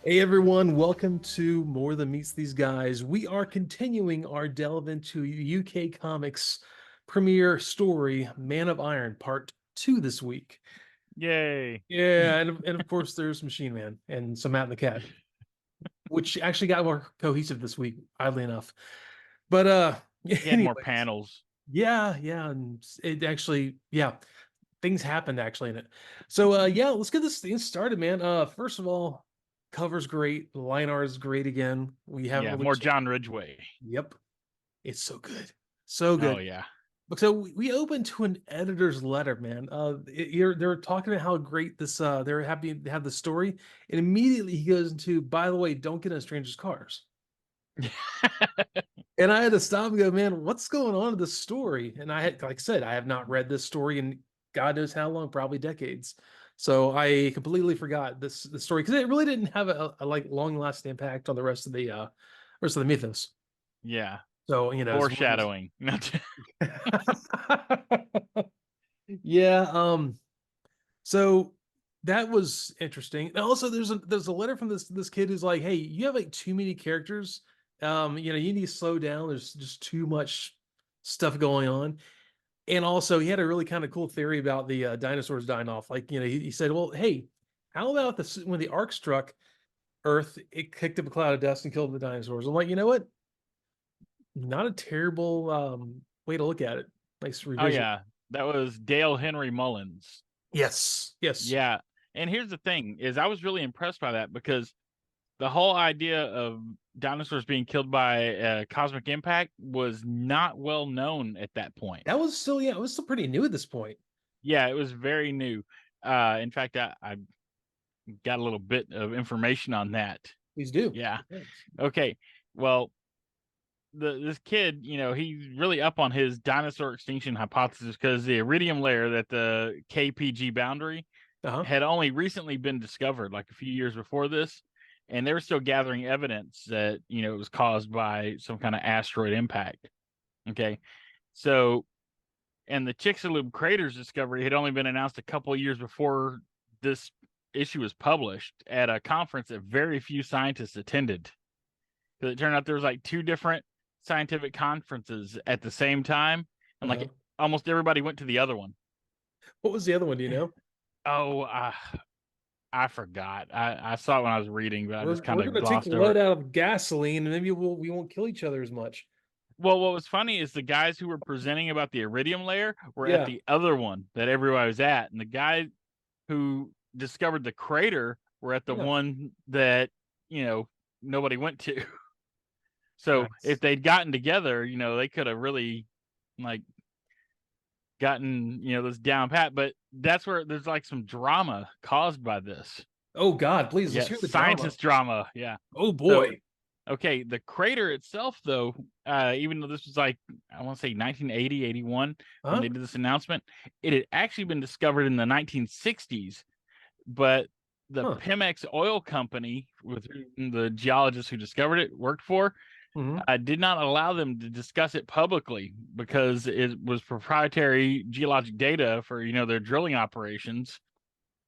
Hey everyone, welcome to More Than Meets These Guys. We are continuing our delve into UK Comics premiere story, Man of Iron, Part 2 this week. Yay. Yeah, and of course there's Machine Man and some Matt and the Cat, which actually got more cohesive this week, oddly enough. But He had more anyways, panels. yeah, and it actually, yeah, things happened actually in it. So yeah, let's get this thing started, man. First of all, cover's great, line art is great again. We haven't Yeah, really more changed. John Ridgway. Yep, it's so good, so Oh good. yeah. So we opened to an editor's letter, man. They're talking about how great this. They're happy to have the story, and immediately he goes into, by the way, don't get in strangers' cars. And I had to stop and go, man, what's going on in this story? And I had, like I said, I have not read this story in God knows how long, probably decades. So I completely forgot this story because it really didn't have a like long lasting impact on the rest of the mythos. Yeah. So it's one of those. Foreshadowing. Yeah. So that was interesting. And also, there's a letter from this kid who's like, "Hey, you have like too many characters. You need to slow down. There's just too much stuff going on." And also, he had a really kind of cool theory about the dinosaurs dying off. Like, he said, "Well, hey, how about when the ark struck Earth, it kicked up a cloud of dust and killed the dinosaurs?" I'm like, you know what? Not a terrible way to look at it. Nice Oh revision. yeah. That was Dale Henry Mullins. Yes, yes. Yeah. And here's the thing is I was really impressed by that because the whole idea of dinosaurs being killed by a cosmic impact was not well known at that point. That was still, yeah, it was still pretty new at this point. Yeah, it was very new. In fact, I got a little bit of information on that. Please do. Yeah. Thanks. Okay. Well, this kid, he's really up on his dinosaur extinction hypothesis because the iridium layer that the KPG boundary Uh-huh. had only recently been discovered, like a few years before this, and they were still gathering evidence that it was caused by some kind of asteroid impact. Okay, so and the Chicxulub craters discovery had only been announced a couple of years before this issue was published at a conference that very few scientists attended. Because it turned out there was like two different scientific conferences at the same time, and like Uh-huh. almost everybody went to the other one. What was the other one? Do you know? Oh, I forgot. I saw it when I was reading, but I just kind We're of gonna take glossed over lead it. out of gasoline, and maybe we won't kill each other as much. Well, what was funny is the guys who were presenting about the iridium layer were at Yeah. the other one that everybody was at, and the guy who discovered the crater were at the Yeah. one that nobody went to. So if Nice. they'd gotten together, they could have really like gotten this down pat. But that's where there's like some drama caused by this. Oh God, please, let's Yeah, hear the drama. scientist drama. Yeah. Oh So boy. okay, the crater itself, though, even though this was like I want to say 1980, 81 when Huh? they did this announcement, it had actually been discovered in the 1960s. But the Huh. Pemex oil company, with the geologist who discovered it worked for, Hmm. did not allow them to discuss it publicly because it was proprietary geologic data for their drilling operations,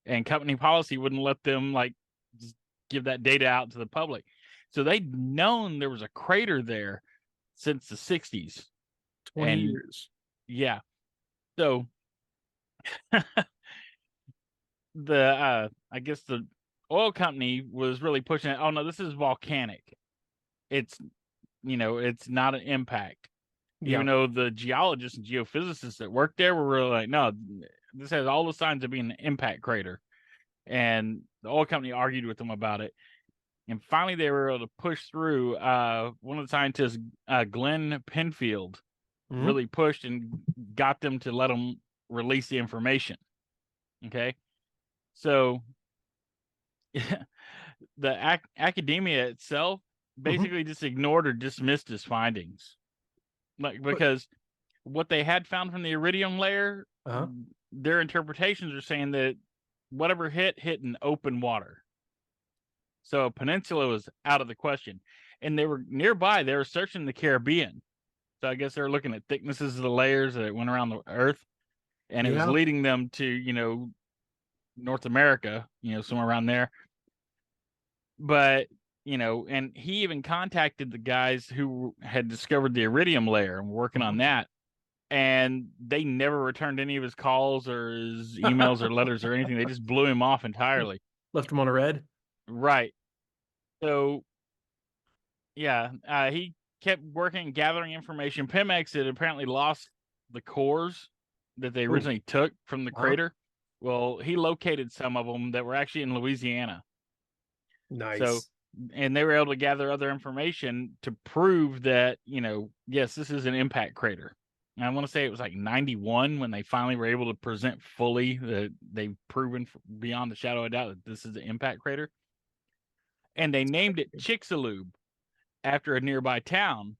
and company policy wouldn't let them like just give that data out to the public. So they'd known there was a crater there since the 60s. 20 And years. yeah, so the I guess the oil company was really pushing it. Oh no, this is volcanic. It's it's not an impact. Yeah. Even though the geologists and geophysicists that worked there were really like, no, this has all the signs of being an impact crater. And the oil company argued with them about it. And finally, they were able to push through. One of the scientists, Glenn Penfield, Hmm. really pushed and got them to let them release the information. Okay. So the academia itself Hmm. basically just ignored or dismissed his findings. Like, But because what they had found from the iridium layer, uh-huh. their interpretations are saying that whatever hit in open water. So a peninsula was out of the question. And they were nearby, they were searching the Caribbean. So I guess they were looking at thicknesses of the layers that went around the earth. And it was Yeah. leading them to, North America, somewhere around there. but and he even contacted the guys who had discovered the iridium layer and were working on that, and they never returned any of his calls or his emails or letters or anything. They just blew him off entirely. Left him on a red. Right. So yeah, he kept working, gathering information. Pemex had apparently lost the cores that they Ooh. originally took from the Uh-huh. crater. Well, he located some of them that were actually in Louisiana. So, Nice. and they were able to gather other information to prove that, yes, this is an impact crater. And I want to say it was like 91 when they finally were able to present fully that they've proven beyond the shadow of doubt that this is an impact crater. And they named it Chicxulub after a nearby town.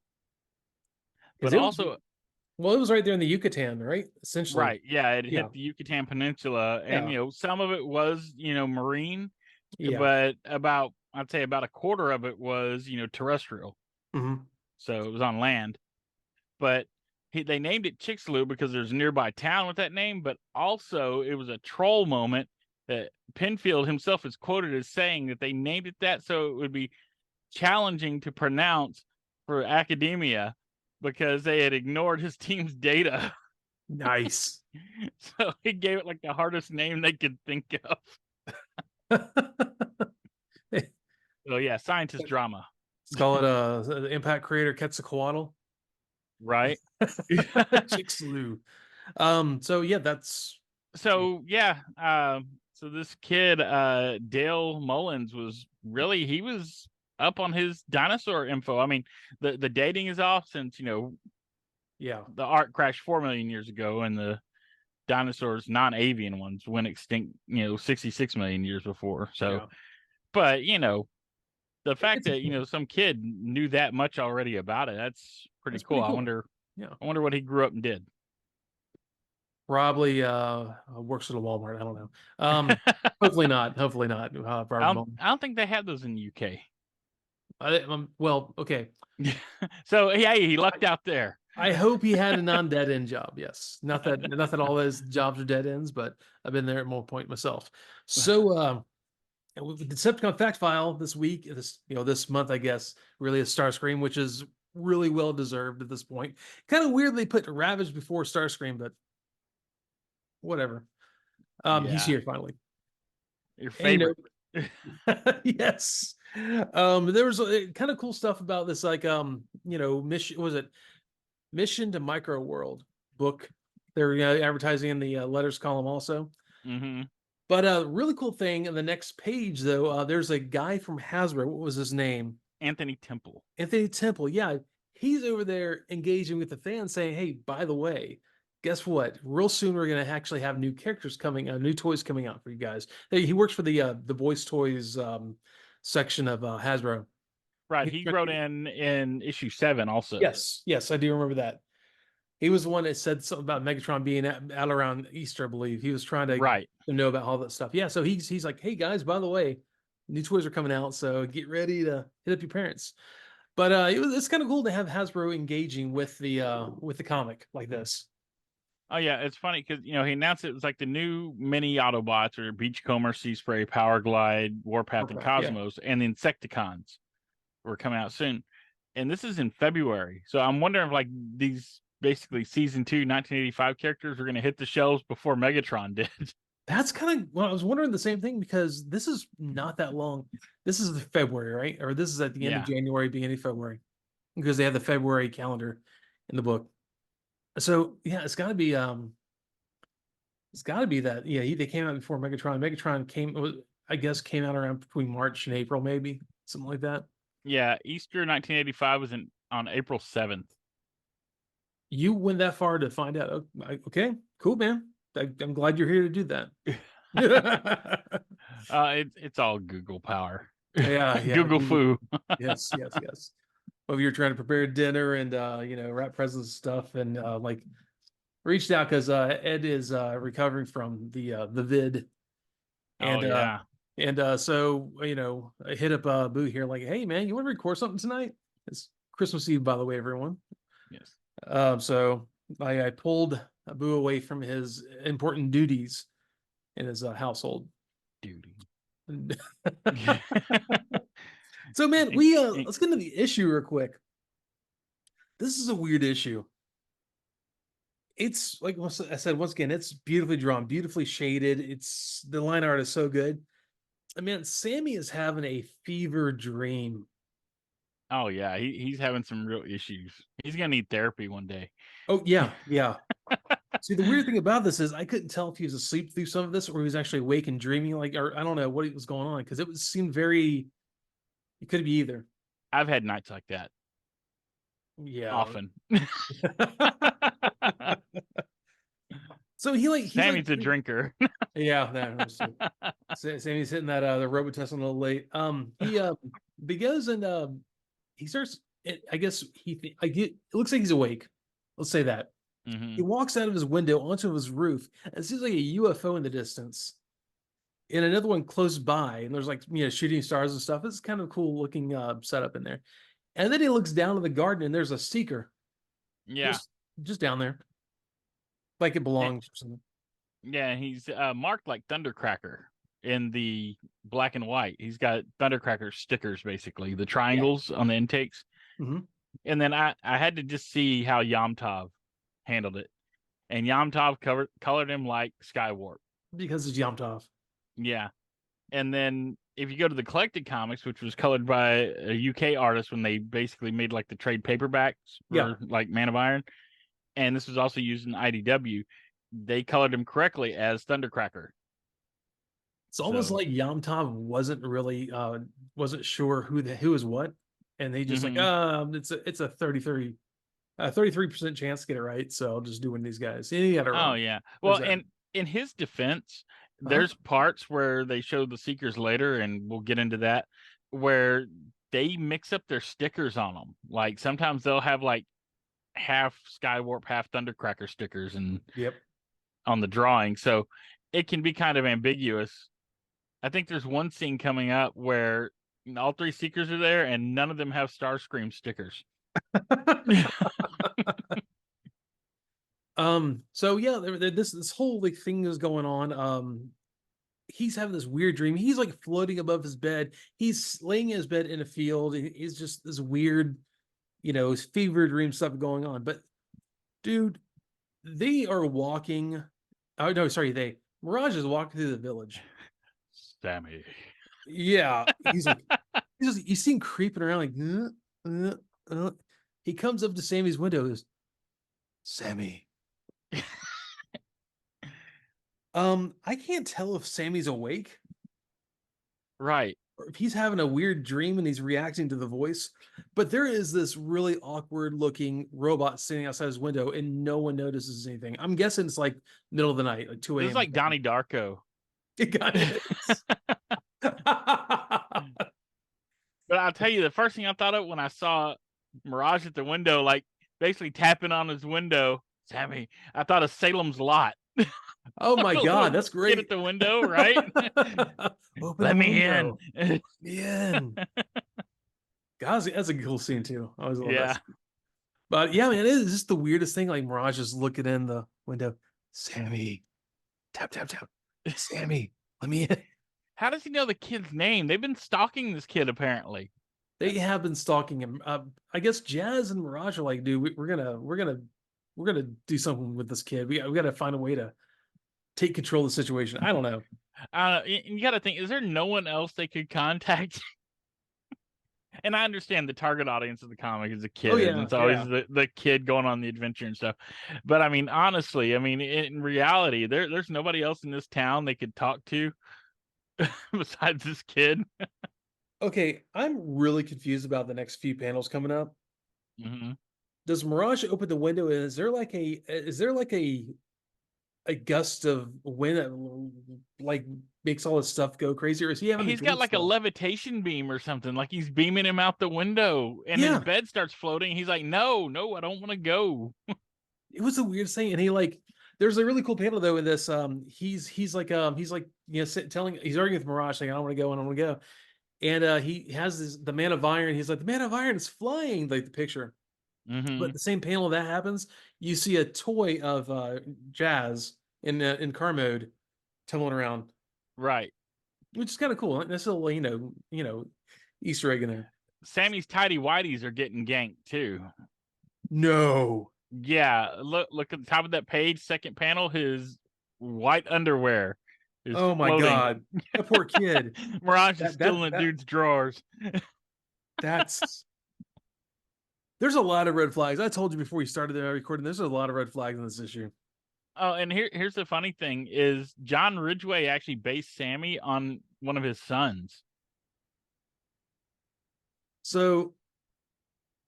But also, well, it was right there in the Yucatan, right? Essentially. right, yeah, it hit the Yucatan Peninsula, and some of it was marine, but I'd say about a quarter of it was terrestrial. Mm-hmm. So it was on land. But they named it Chicxulub because there's a nearby town with that name, but also it was a troll moment that Penfield himself is quoted as saying that they named it that so it would be challenging to pronounce for academia because they had ignored his team's data. Nice. So he gave it like the hardest name they could think of. So yeah, scientist drama. Let's call it the impact crater Quetzalcoatl. Right. Chicxulub. So yeah, that's so this kid, Dale Mullins, he was up on his dinosaur info. I mean, the dating is off since the Ark crashed 4 million years ago, and the dinosaurs, non-avian ones, went extinct 66 million years before. So, but the fact that some kid knew that much already about it, that's pretty cool. I wonder what he grew up and did. Probably works at a Walmart. I don't know. Hopefully not. I don't think they have those in the UK. Well, okay. So yeah, he lucked out there. I hope he had a non-dead end job. Yes, not that all his jobs are dead ends, but I've been there at one point myself. So with the Decepticon fact file this week, this month, I guess, really is Starscream, which is really well deserved at this point. Kind of weird they put Ravage before Starscream, but whatever. He's here finally. Your favorite. Yes. There was kind of cool stuff about this, like Mission to Micro World book. They're advertising in the letters column also. Mm-hmm. But a really cool thing in the next page, though, there's a guy from Hasbro. What was his name? Anthony Temple. Anthony Temple. Yeah, he's over there engaging with the fans, saying, "Hey, by the way, guess what? Real soon we're going to actually have new characters coming, new toys coming out for you guys." He works for the boys' toys section of Hasbro. Right. He wrote in issue 7 also. Yes, I do remember that. He was the one that said something about Megatron being out around Easter, I believe. He was trying to know about all that stuff. Yeah, so he's like, "Hey guys, by the way, new toys are coming out, so get ready to hit up your parents." But it's kind of cool to have Hasbro engaging with the comic like this. Oh yeah, it's funny because he announced it was like the new mini Autobots or Beachcomber, Sea Spray, Power Glide, Warpath, and Cosmos, and the Insecticons were coming out soon. And this is in February, so I'm wondering if like these basically season 2 1985 characters are going to hit the shelves before Megatron did. That's kind of, well, I was wondering the same thing because this is not that long. This is February, right? Or this is at the end of January, beginning of February, because they have the February calendar in the book. So yeah, it's got to be that. Yeah, they came out before Megatron. Megatron came out around between March and April, maybe something like that. Yeah, Easter 1985 was on April 7th. You went that far to find out. Okay, cool, man. I'm glad you're here to do that. It's all Google power. Yeah. Google foo. Yes. Well, you're trying to prepare dinner and wrap presents and stuff, and like reached out because Ed is recovering from the vid. And so I hit up Boo here, like, "Hey man, you want to record something tonight?" It's Christmas Eve, by the way, everyone. Yes. So I pulled Boo away from his important duties in his household. Duty. So man, And- we and- let's get into the issue real quick. This is a weird issue. It's like I said once again, it's beautifully drawn, beautifully shaded. It's the line art is so good. I mean, Sammy is having a fever dream. oh yeah, he's having some real issues. He's gonna need therapy one day. Oh yeah, yeah. See, the weird thing about this is I couldn't tell if he was asleep through some of this or he was actually awake and dreaming, like, or I don't know what was going on because seemed very. It could be either. I've had nights like that Yeah. often. So he's like Sammy's a drinker. yeah, that was too. Sammy's hitting that the Robitussin a little late. He goes and he starts. I guess it looks like he's awake. Let's say that. He Hmm. walks out of his window onto his roof, and it seems like a UFO in the distance. And another one close by, and there's like shooting stars and stuff. It's kind of cool looking setup in there. And then he looks down to the garden, and there's a seeker Yeah. just down there, like it And, belongs or something. yeah, he's marked like Thundercracker in the black and white. He's got Thundercracker stickers, basically, the Yeah. triangles on the intakes. Hmm. And then I had to just see how Yomtov handled it. And Yomtov colored him like Skywarp. Because it's Yom. Yeah. And then if you go to the collected comics, which was colored by a UK artist when they basically made like the trade paperbacks Yeah. for like Man of Iron, and this was also used in IDW, they colored him correctly as Thundercracker. It's almost So, like Yom wasn't really wasn't sure who is what, and they just like mhm. it's a 33% chance to get it right, so I'll just do one of these guys. And he got it Oh wrong. yeah. There's Well, that. and in his defense, Uh-huh. there's parts where they show the Seekers later, and we'll get into that, where they mix up their stickers on them. Like sometimes they'll have like half Skywarp, half Thundercracker stickers and Yep. on the drawing. So it can be kind of ambiguous. I think there's one scene coming up where all three Seekers are there and none of them have Starscream stickers. So yeah, this whole like thing is going on. He's having this weird dream. He's like floating above his bed. He's laying in his bed in a field. He's just this weird, fever dream stuff going on. But dude, they are walking. Oh no, sorry, Mirage is walking through the village. Sammy. Yeah, you see him creeping around like he comes up to Sammy's window. Goes, Sammy. I can't tell if Sammy's awake Right. or if he's having a weird dream and he's reacting to the voice. But there is this really awkward looking robot sitting outside his window and no one notices anything. I'm guessing it's like middle of the night, like 2 This is a.m. like Donnie Darko. It kind of is. But I'll tell you, the first thing I thought of when I saw Mirage at the window, like basically tapping on his window, Sammy, I thought of Salem's Lot. Oh my God, that's Kid great. at the window, right? Open Let the me window. in. Let me in. God, that's a cool scene too. I always love Yeah. that. But yeah, man, it is just the weirdest thing. Like Mirage is looking in the window. Sammy, tap, tap, tap. Sammy, let me in. How does he know the kid's name? They've been stalking this kid apparently. They have been stalking him. I guess Jazz and Mirage are like, dude, we're gonna do something with this kid. We got to find a way to take control of the situation. I don't know. You got to think: is there no one else they could contact? And I understand the target audience of the comic is a kid, Oh and yeah, it's always yeah. the kid going on the adventure and stuff. But I mean, honestly, I mean, in reality, there's nobody else in this town they could talk to besides this kid. Okay, I'm really confused about the next few panels coming up. Hmm. Does Mirage open the window and is there like a gust of wind that like makes all his stuff go crazy, or is he having a He's dream got like a still? levitation beam or something, like he's beaming him out the window, and his Yeah, bed starts floating. He's like, "No, no, I don't want to go." it was the weirdest thing. And he like there's a really cool panel though in this. He's like telling he's arguing with Mirage saying I don't want to go, I don't want to go. And he has the Man of Iron. He's like, the Man of Iron is flying, like the picture. But Hmm. the same panel that happens, you see a toy of Jazz in car mode tumbling around, Right. which is kind of cool. That's a little, Easter egg in there. Sammy's tidy whities are getting ganked too. No. Yeah, look at the top of that page, second panel. His white underwear is Oh my floating. God. That poor kid. Mirage is That still that in the that dude's drawers. that's there's a lot of red flags. I told you before we started the recording, there's a lot of red flags in this issue. Oh, and here's the funny thing is John Ridgway actually based Sammy on one of his sons. So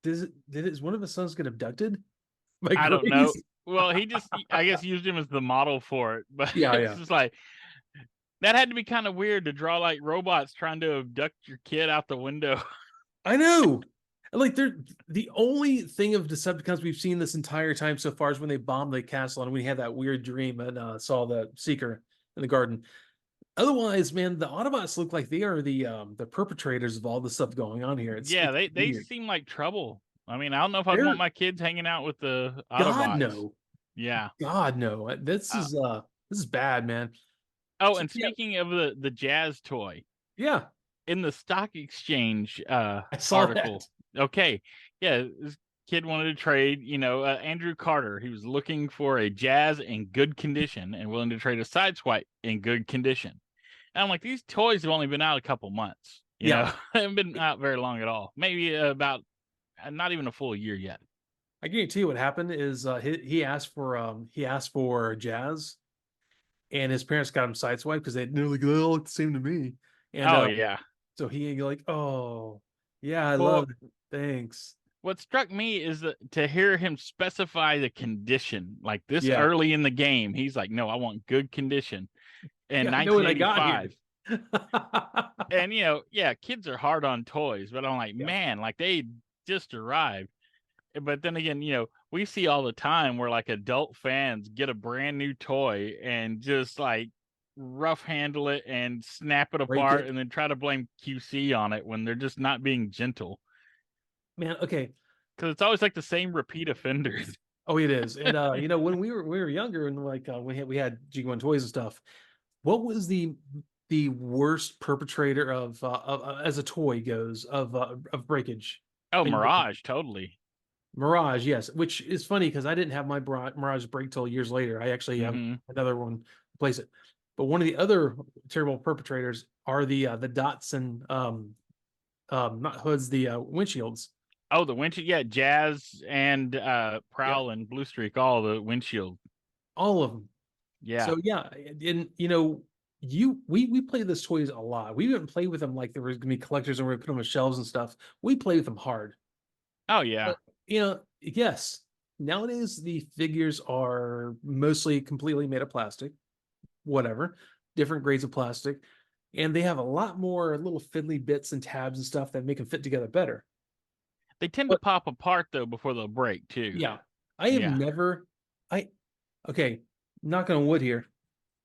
is one of his sons get abducted by I don't know. Grace? Well, he just I guess used him as the model for it, but Yeah, it's yeah. just like that had to be kind of weird to draw like robots trying to abduct your kid out the window. I know. Like they're the only thing of Decepticons we've seen this entire time so far is when they bombed the castle and we had that weird dream and saw the Seeker in the garden. Otherwise, man, the Autobots look like they are the perpetrators of all the stuff going on here. Yeah, It's they weird. seem like trouble. I mean, I don't know if I'd want They're my kids hanging out with the God Autobots. no. Yeah. God no. Uh, This is bad, man. oh, So and yeah, speaking of the jazz toy, yeah, in the stock exchange I saw that. article, okay, yeah, this kid wanted to trade, Andrew Carter. He was looking for a jazz in good condition and willing to trade a sideswipe in good condition. And I'm like, these toys have only been out a couple months, Yeah. they haven't been out very long at all. Maybe about not even a full year yet. I guarantee you what happened is he asked for jazz and his parents got him sideswiped because they all look the same to me. And Oh yeah. so he like, oh yeah, I Well, love it. Thanks. what struck me is that to hear him specify the condition like this Yeah. early in the game, he's like, "No, I want good condition." In Yeah, I know what I got here. 1985, and yeah, kids are hard on toys, but I'm like, Yeah. man, like they just arrived. But then again, we see all the time where like adult fans get a brand new toy and just like rough handle it and snap it Break apart it. and then try to blame QC on it when they're just not being gentle. Man, okay. Because it's always like the same repeat offenders. Oh, it is. And when we were younger and like we had G1 toys and stuff, what was the worst perpetrator of as a toy goes of breakage? Oh, And Mirage, totally. Mirage, yes, which is funny because I didn't have my Mirage break till years later. I actually have Mm-hmm. another one replace it. But one of the other terrible perpetrators are the dots and not hoods, the windshields. Oh, the windshield, yeah, Jazz and Yep, Prowl and Blue Streak, all the windshield. all of them. Yeah. So yeah, and we play this toys a lot. We didn't play with them like there was gonna be collectors and we put them on shelves and stuff. We play with them hard. Oh yeah. But yes, nowadays the figures are mostly completely made of plastic, whatever, different grades of plastic, and they have a lot more little fiddly bits and tabs and stuff that make them fit together better. They tend to But pop apart though before they'll break too. yeah, I have Yeah. never, I, okay, knock on wood here.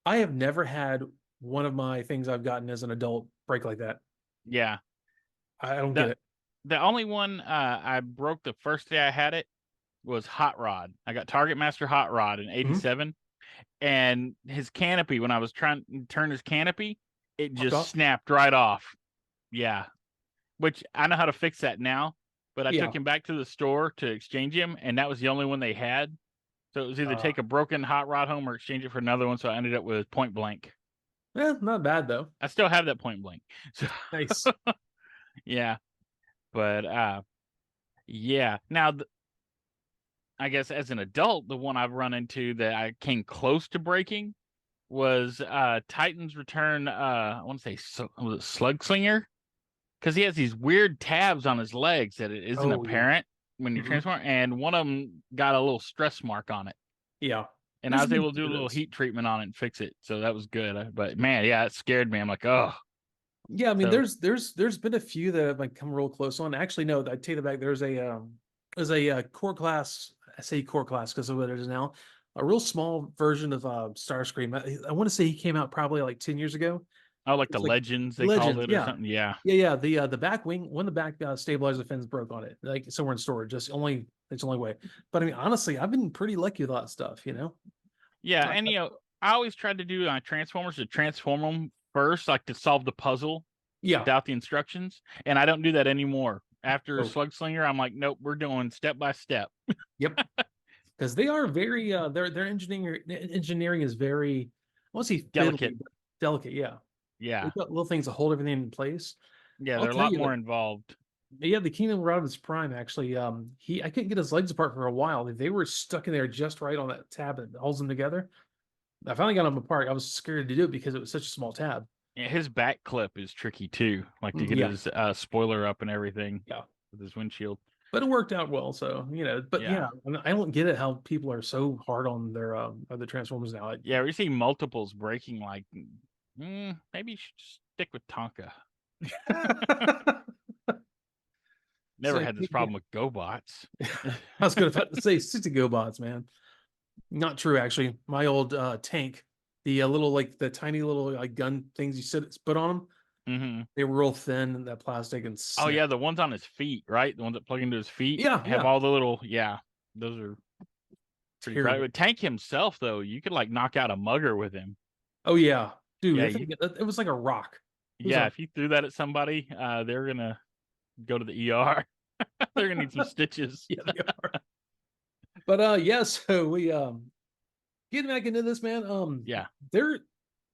I have never had one of my things I've gotten as an adult break like that. Yeah. I don't get The it. the only one I broke the first day I had it was Hot Rod. I got Target Master Hot Rod in Mhm. '87, and his canopy, when I was trying to turn his canopy, it Popped just off. snapped right off. Yeah. Which I know how to fix that now, but I Yeah. took him back to the store to exchange him, and that was the only one they had. So it was either Uh, take a broken Hot Rod home or exchange it for another one. So I ended up with Point Blank. Not bad though. I still have that Point Blank. So Nice. yeah, but yeah. Now I guess as an adult, the one I've run into that I came close to breaking was Titan's Return. I want to say was it Slug Slinger, because he has these weird tabs on his legs that it isn't Oh yeah. apparent when you Mhm. transform, and one of them got a little stress mark on it. Yeah. And I There's was been a able to do a few of little those. heat treatment on it and fix it, so that was good. But man, yeah, it scared me. I'm like, oh, Yeah, I mean, so there's been a few that have like come real close on. Actually, no, I take it back. There's a core class. I say core class because of what it is now. A real small version of Starscream. I want to say he came out probably like 10 years ago. oh, like the It's like Legends they called Legends, it or yeah. something. Yeah, Yeah. The back wing, when the back stabilizer fins broke on it, like somewhere in storage. It's the only way. But I mean, honestly, I've been pretty lucky with that stuff. yeah, I- and I- I always tried to do Transformers to transform them first, like to solve the puzzle. Yeah. without the instructions, and I don't do that anymore. After Oh, Slug Slinger, I'm like, nope, we're doing step by step. yep. Because they are very their engineering is very, I won't say Delicate. fiddly, but delicate. Yeah, Yeah. they've got little things to hold everything in place. Yeah, I'll they're a tell lot you, more involved. yeah, the Kingdom Rod Prime actually, I couldn't get his legs apart for a while. They were stuck in there just right on that tab that holds them together. I finally got them apart. I was scared to do it because it was such a small tab. Yeah, his back clip is tricky too, like to get Yeah, his spoiler up and everything yeah, with his windshield. but it worked out well. So but Yeah. yeah, I don't get it how people are so hard on their other Transformers now. Yeah, we see multiples breaking like maybe you should just stick with Tonka. So Never had this problem with GoBots. I was going to say 60 GoBots, man. Not true, actually. My old tank, the little like the tiny little like gun things you put on them, Hmm. they were real thin and that plastic and Oh snap. yeah, the ones on his feet, right? The ones that plug into his feet Yeah, have yeah, all the little those are pretty crowded. terrible. But Tank himself though, you could like knock out a mugger with him. Oh yeah, dude, Yeah, that thing, it was like a rock. It was yeah, a if you threw that at somebody, they're gonna go to the ER. They're gonna need some stitches. yeah, they are. But yeah, so we getting back into this, man. Yeah. They're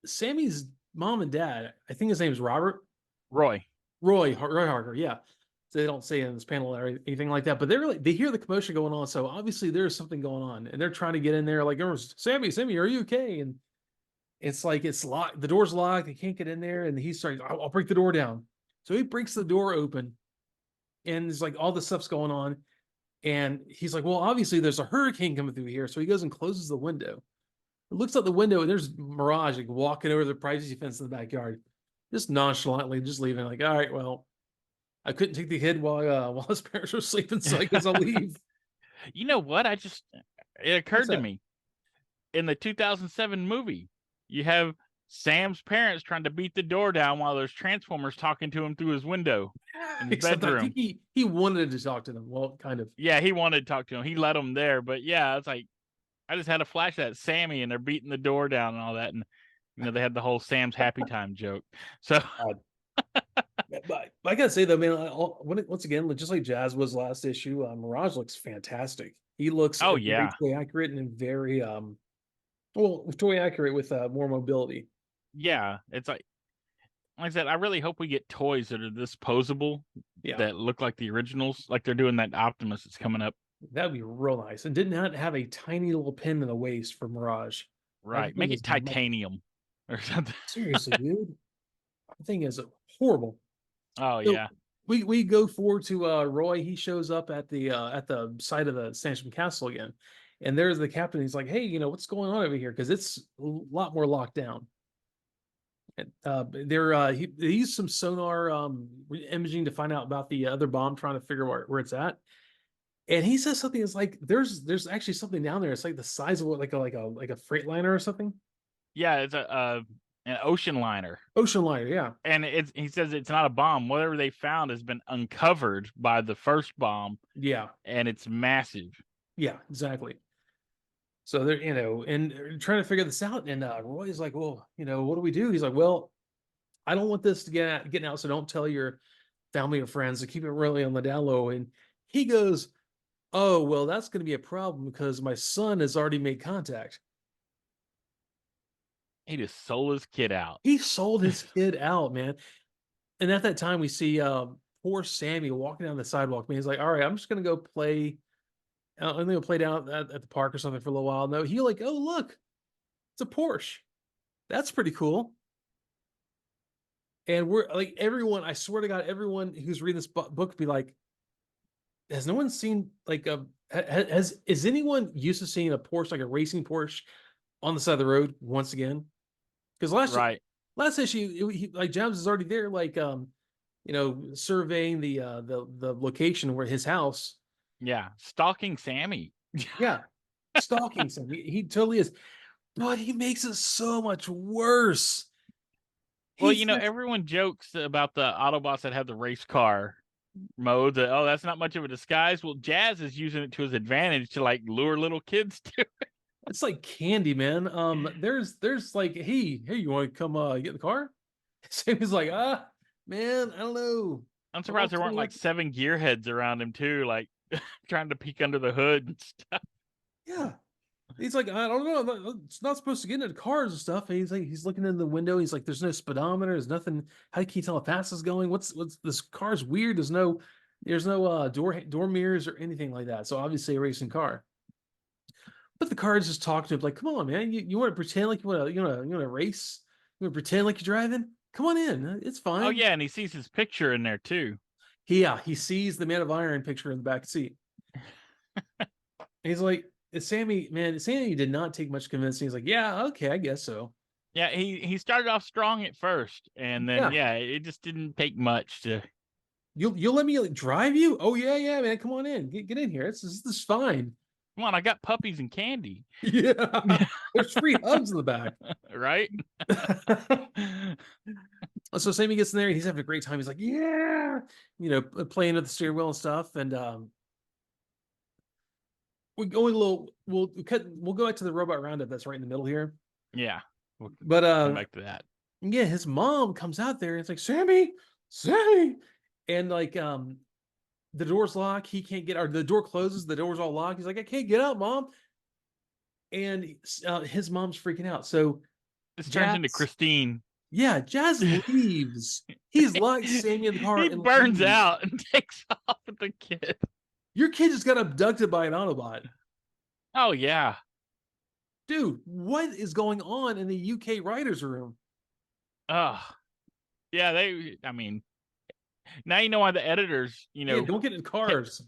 Sammy's mom and dad. I think his name is Robert. Roy. Roy Harker, yeah. So they don't say it in this panel or anything like that, but they're like they hear the commotion going on, so obviously there's something going on, and they're trying to get in there. Like, Sammy, are you okay? And it's like it's locked. The door's locked. They can't get in there, and he's starting. I'll break the door down. So he breaks the door open, and it's like all this stuff's going on, and he's like, well, obviously there's a hurricane coming through here, so he goes and closes the window. Looks out the window, and there's Mirage like walking over the privacy fence in the backyard, just nonchalantly, just leaving. Like, all right, well, I couldn't take the kid while his parents were sleeping, so I guess I'll leave. You know what? It What's occurred to that? me in the 2007 movie, you have Sam's parents trying to beat the door down while there's Transformers talking to him through his window in his Except I think bedroom. he wanted to talk to them. Well, kind of. Yeah, he wanted to talk to him. He let him there, but yeah, it's like I just had a flash of that Sammy and they're beating the door down and all that, and they had the whole Sam's happy time joke. So But I gotta say though, man, once again, just like Jazz was last issue, Mirage looks fantastic. He looks oh very yeah, toy accurate and very well toy accurate with more mobility. yeah, it's like I said, I really hope we get toys that are this posable Yeah, that look like the originals, like they're doing that Optimus that's coming up. that'd be real nice. And did not have a tiny little pin in the waist for Mirage. Right. Everything Make is it titanium or something. seriously, dude. The thing is horrible. Oh So yeah. we go forward to Roy. He shows up at the site of the Stancham Castle again, and there's the captain. He's like, "Hey, what's going on over here? Because it's a lot more locked down." And he used some sonar imaging to find out about the other bomb, trying to figure where it's at. And he says something that's like, there's actually something down there. It's like the size of like a freight liner or something. Yeah, it's an ocean liner. Ocean liner, yeah, And he says it's not a bomb. Whatever they found has been uncovered by the first bomb yeah, and it's massive. yeah, exactly. So they're, and trying to figure this out. And Roy's like, well, what do we do? He's like, well, I don't want this to getting out, so don't tell your family or friends to keep it really on the down low. And he goes, oh, well, that's going to be a problem because my son has already made contact. He just sold his kid out. He sold his kid out, man. And at that time, we see poor Sammy walking down the sidewalk. Man, he's like, all right, I'm just going to go play. I'm going to play down at the park or something for a little while. No, he like, oh, look, it's a Porsche. That's pretty cool. And we're like, everyone, I swear to God, everyone who's reading this book be like, has no one seen like is anyone used to seeing a Porsche, like a racing Porsche on the side of the road once again? Because Right. last issue, like James is already there, like surveying the location where his house. Yeah. Stalking Sammy. Yeah, stalking something. He totally is, but he makes it so much worse. Well, He's just everyone jokes about the Autobots that have the race car mode that, oh, that's not much of a disguise. Well, Jazz is using it to his advantage to like lure little kids to. it's like candy, man. There's like, hey, you want to come get in the car? Sammy's like, Man, I don't know. I'm My mom surprised there told weren't me like not to. 7 gearheads around him too, like trying to peek under the hood and stuff. Yeah. He's like, I don't know. It's not supposed to get into cars and stuff. And he's like, he's looking in the window. He's like, there's no speedometer. There's nothing. How can you tell how fast it's going? What's this car's weird? There's no door mirrors or anything like that. So obviously a racing car. But the car is just talking to him like, come on, man. You want to pretend like you want to race? You want to pretend like you're driving? Come on in. It's Oh fine. yeah, and he sees his picture in there too. He sees the Man of Iron picture in the back seat. He's like, Sammy, man, Sammy did not take much convincing. He's like, yeah, okay, I guess so. Yeah, he started off strong at first, and then Yeah, yeah, it just didn't take much to. you'll let me like, drive you? Oh yeah, yeah, man, come on in, get in here. This is fine. Come on, I got puppies and candy, Yeah, there's free hugs in the back. right? So Sammy gets in there and he's having a great time. He's like, yeah, playing with the steering wheel and stuff. And we're going a little. We'll go back to the robot roundup that's right in the middle here. Yeah, we'll But come back to that. yeah, his mom comes out there and it's like, Sammy, Sammy, and like the door's locked. He can't get, or the door closes. The door's all locked. He's like, I can't get out, mom. And his mom's freaking out. So This turns into Jazz, Christine. yeah, Jazz leaves. He's locked Sammy in the car He and burns leaves. out and takes off with the kid. Your kid just got abducted by an Autobot. Oh yeah. Dude, what is going on in the UK writers' room? Oh yeah. I mean, now you know why the editors, Yeah, don't get in cars.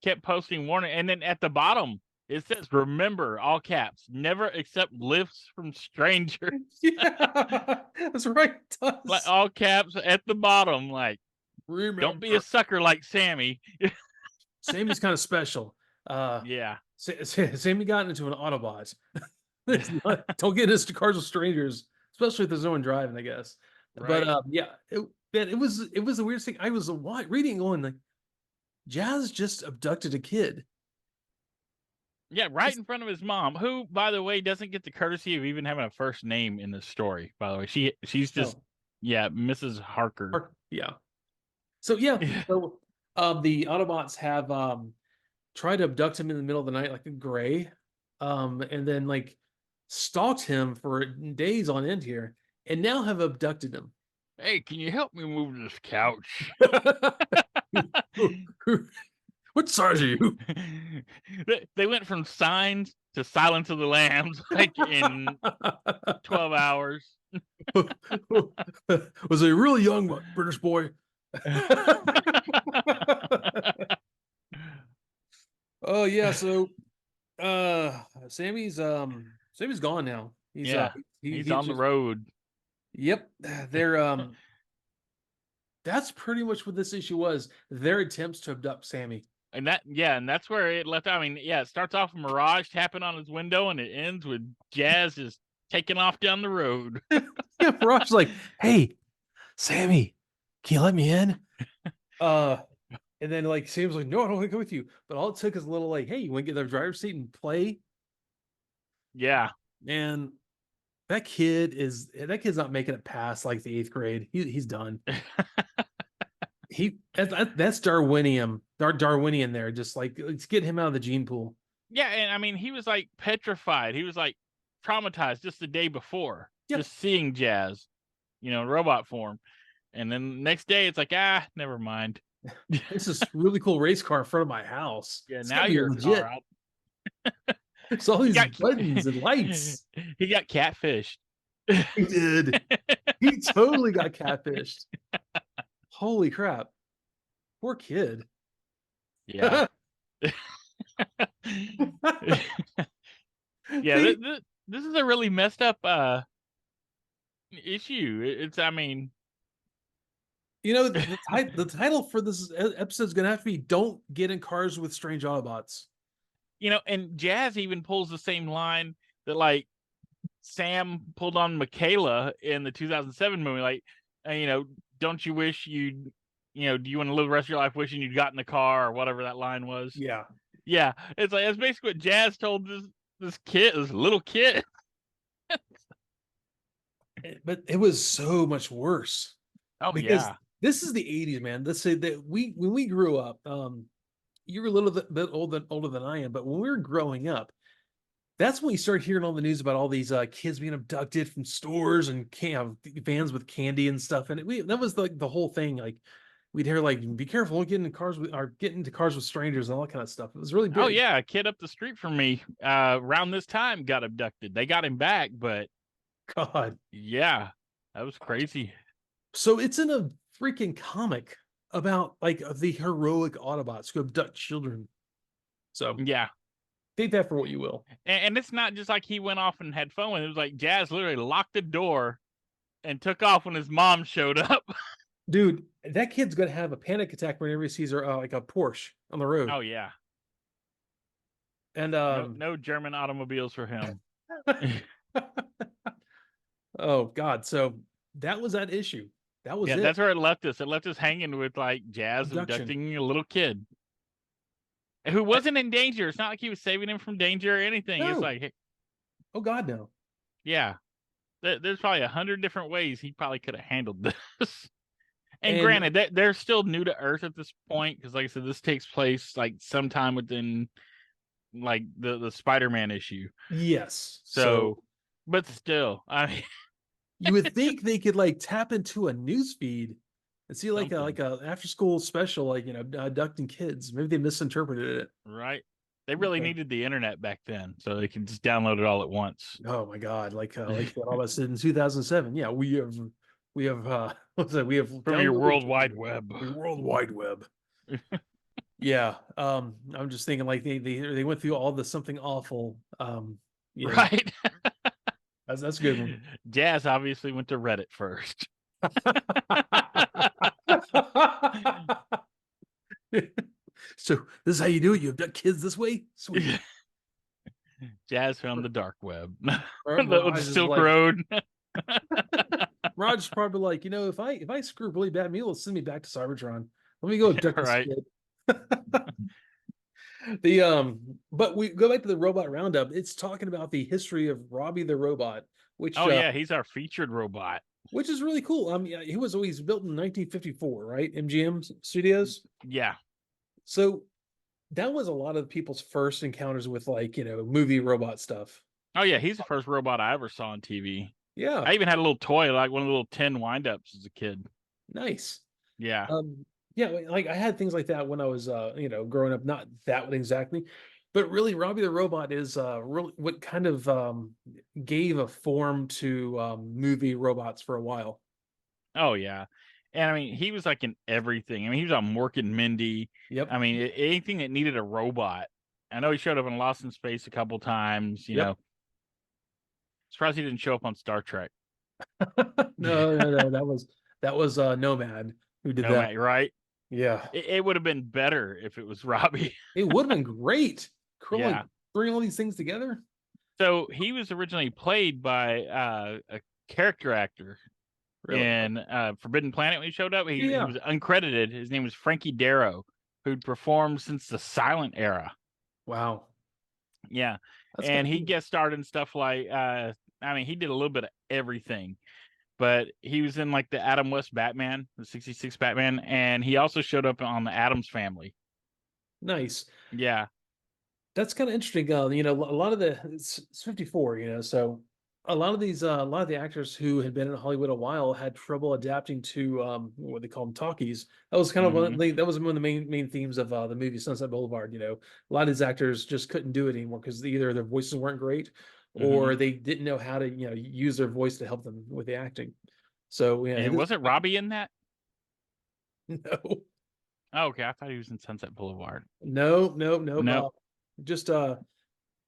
kept posting warning, and then at the bottom it says, "Remember, all caps, never accept lifts from strangers." Yeah, that's right. It Like does. all caps at the bottom, like, don't be a Remember, sucker like Sammy. Sammy's kind of special. Yeah. Sammy got into an Autobot. Don't get into cars with strangers, especially if there's no one driving, I guess. But Right. yeah, it was the weirdest thing. I was reading going like, Jazz just abducted a kid. Yeah, right in front of his mom, who, by the way, doesn't get the courtesy of even having a first name in this story. By the way, she's just, Oh, yeah, Mrs. Harker. yeah. So yeah, so the Autobots have tried to abduct him in the middle of the night like a gray, and then like stalked him for days on end here, and now have abducted him. Hey, can you help me move this couch? What size are you? They went from Signs to Silence of the Lambs like in 12 hours. Was a really young British boy. Oh yeah, so Sammy's gone now. He's Yeah, he's he on the just road. yep. They're that's pretty much what this issue was. Their attempts to abduct Sammy. And that's where it left. I mean, yeah, it starts off with Mirage tapping on his window, and it ends with Jazz just taking off down the road. Yeah, Ross like, hey, Sammy, can you let me in? And then like Sam's like, no, I don't want to go with you. But all it took is a little like, hey, you want to get the driver's seat and play? Yeah. And that kid's not making it past like the 8th grade. He's done. That's Darwinian there. Just like, let's get him out of the gene pool. Yeah, and I mean, he was like petrified. He was like traumatized just the day before, Yep. just seeing Jazz, in robot form. And then next day, it's like, never mind. This is really cool race car in front of my house. Yeah, It's now gotta be you're legit. all It's all He these got buttons and lights. he got catfished. He did. He totally got catfished. Holy crap. Poor kid. Yeah. Yeah, this is a really messed up issue. I mean, the title for this episode is gonna have to be "Don't Get in Cars with Strange Autobots." and Jazz even pulls the same line that like Sam pulled on Michaela in the 2007 movie. Like, don't you wish do you want to live the rest of your life wishing you'd got in the car, or whatever that line was? Yeah. Yeah, it's like, that's basically what Jazz told this little kid. But it was so much worse. Oh Because yeah. This is the 80s, man. Let's say that when we grew up, you were a little bit older than I am, but when we were growing up, that's when you start hearing on the news about all these kids being abducted from stores and vans with candy and stuff. And that was like the whole thing. Like we'd hear like, be careful, don't get in cars with or get into cars with strangers and all that kind of stuff. It was really Oh big. yeah, a kid up the street from me around this time got abducted. They got him back, but God. yeah, that was crazy. So it's in a freaking comic about like the heroic Autobots who abduct children. So Yeah. take that for what you will. And it's not just like he went off and had fun with it. It was like Jazz literally locked the door and took off when his mom showed up. Dude, that kid's gonna have a panic attack whenever he sees her like a Porsche on the road. Oh yeah. And No German automobiles for him. oh God. So that was that issue. That was Yeah, it. that's where it left us. It left us hanging with like Jazz Abduction. abducting a little kid who wasn't in danger. It's not like he was saving him from danger or anything. It's No. like, hey, Oh God, no. yeah, there's probably 100 different ways he probably could have handled this. And And granted, they're still new to Earth at this point because, like I said, this takes place like sometime within like the Spider-Man issue. yes. So So, but still, I mean, you would think they could like tap into a news feed and see something, like a after school special, like abducting kids. Maybe they misinterpreted it. right? They really Okay. needed the internet back then, so they could just download it all at once. Oh my God! Like what all of us did in 2007. Yeah, we have what's that? We have From your downloaded World Wide Web. the World Wide Web. Yeah. I'm just thinking like they went through all the something awful. You know, Right? that's a good one. Jazz obviously went to Reddit first. So this is how you do it. You abduct kids this way? Sweet. Jazz found the dark web, the Mirage is Silk like Road. Mirage is probably like, if I screw really bad, maybe it'll send me back to Cybertron. Let me go abduct this Right. kid. But we go back to the robot roundup. It's talking about the history of Robbie the robot, Oh yeah, he's our featured robot. which is really cool. Yeah, he was always built in 1954, right? MGM Studios. Yeah. So that was a lot of people's first encounters with like, movie robot stuff. Oh yeah, he's the first robot I ever saw on TV. Yeah, I even had a little toy, like one of the little tin windups as a kid. nice. Yeah. Yeah, like I had things like that when I was growing up, not that one exactly, but really Robbie the Robot is really what kind of gave a form to movie robots for a while. Oh yeah. And I mean, he was like in everything. I mean, he was on Mork and Mindy. Yep. I mean, anything that needed a robot. I know he showed up in Lost in Space a couple times. Yep. Surprised he didn't show up on Star Trek. No, that was Nomad who did No that. man, right? Yeah. It would have been better if it was Robbie. It would have been great. Yeah. Bring all these things together. So he was originally played by a character actor Really? in Forbidden Planet when he showed up. He Yeah. was uncredited. His name was Frankie Darrow, who'd performed since the silent era. Wow. Yeah. That's kind And of he cool. guest starred in stuff like I mean, he did a little bit of everything. But he was in like the Adam West Batman, the 66 Batman, and he also showed up on the Addams Family. Nice. Yeah. That's kind of interesting. A lot of it's 54, so a lot of the actors who had been in Hollywood a while had trouble adapting to what they call them talkies. That was kind of Hmm. that was one of the main themes of the movie Sunset Boulevard. A lot of these actors just couldn't do it anymore because either their voices weren't great Hmm. or they didn't know how to use their voice to help them with the acting. So yeah, And wasn't Robbie in that? no, Oh, okay. I thought he was in Sunset Boulevard. no, No, just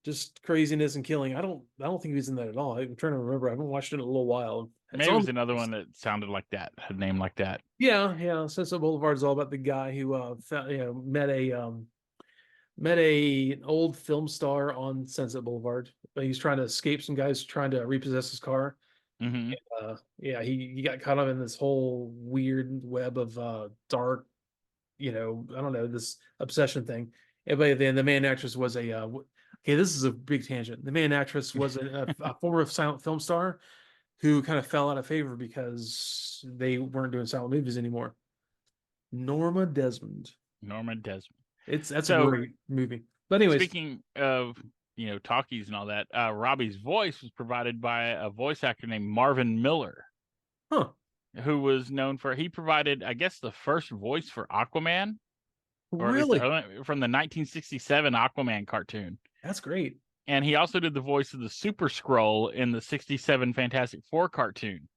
just craziness and killing. I don't think he was in that at all. I'm trying to remember. I haven't watched it in a little while. It's maybe it on. was another one that sounded like that, had a name like that. Yeah. Sunset Boulevard is all about the guy who met a old film star on Sunset Boulevard. He's trying to escape some guys trying to repossess his car. Hmm. Yeah, he got caught up in this whole weird web of dark, I don't know, this obsession thing. And but then the main actress was okay, this is a big tangent. The main actress was a former silent film star who kind of fell out of favor because they weren't doing silent movies anymore. Norma Desmond. Norma Desmond. That's a So great movie. But anyways, speaking of talkies and all that, Robbie's voice was provided by a voice actor named Marvin Miller, huh? who was known for he provided, I guess, the first voice for Aquaman, or at least Really? from the 1967 Aquaman cartoon. That's great. And he also did the voice of the Super Skrull in the 67 Fantastic Four cartoon.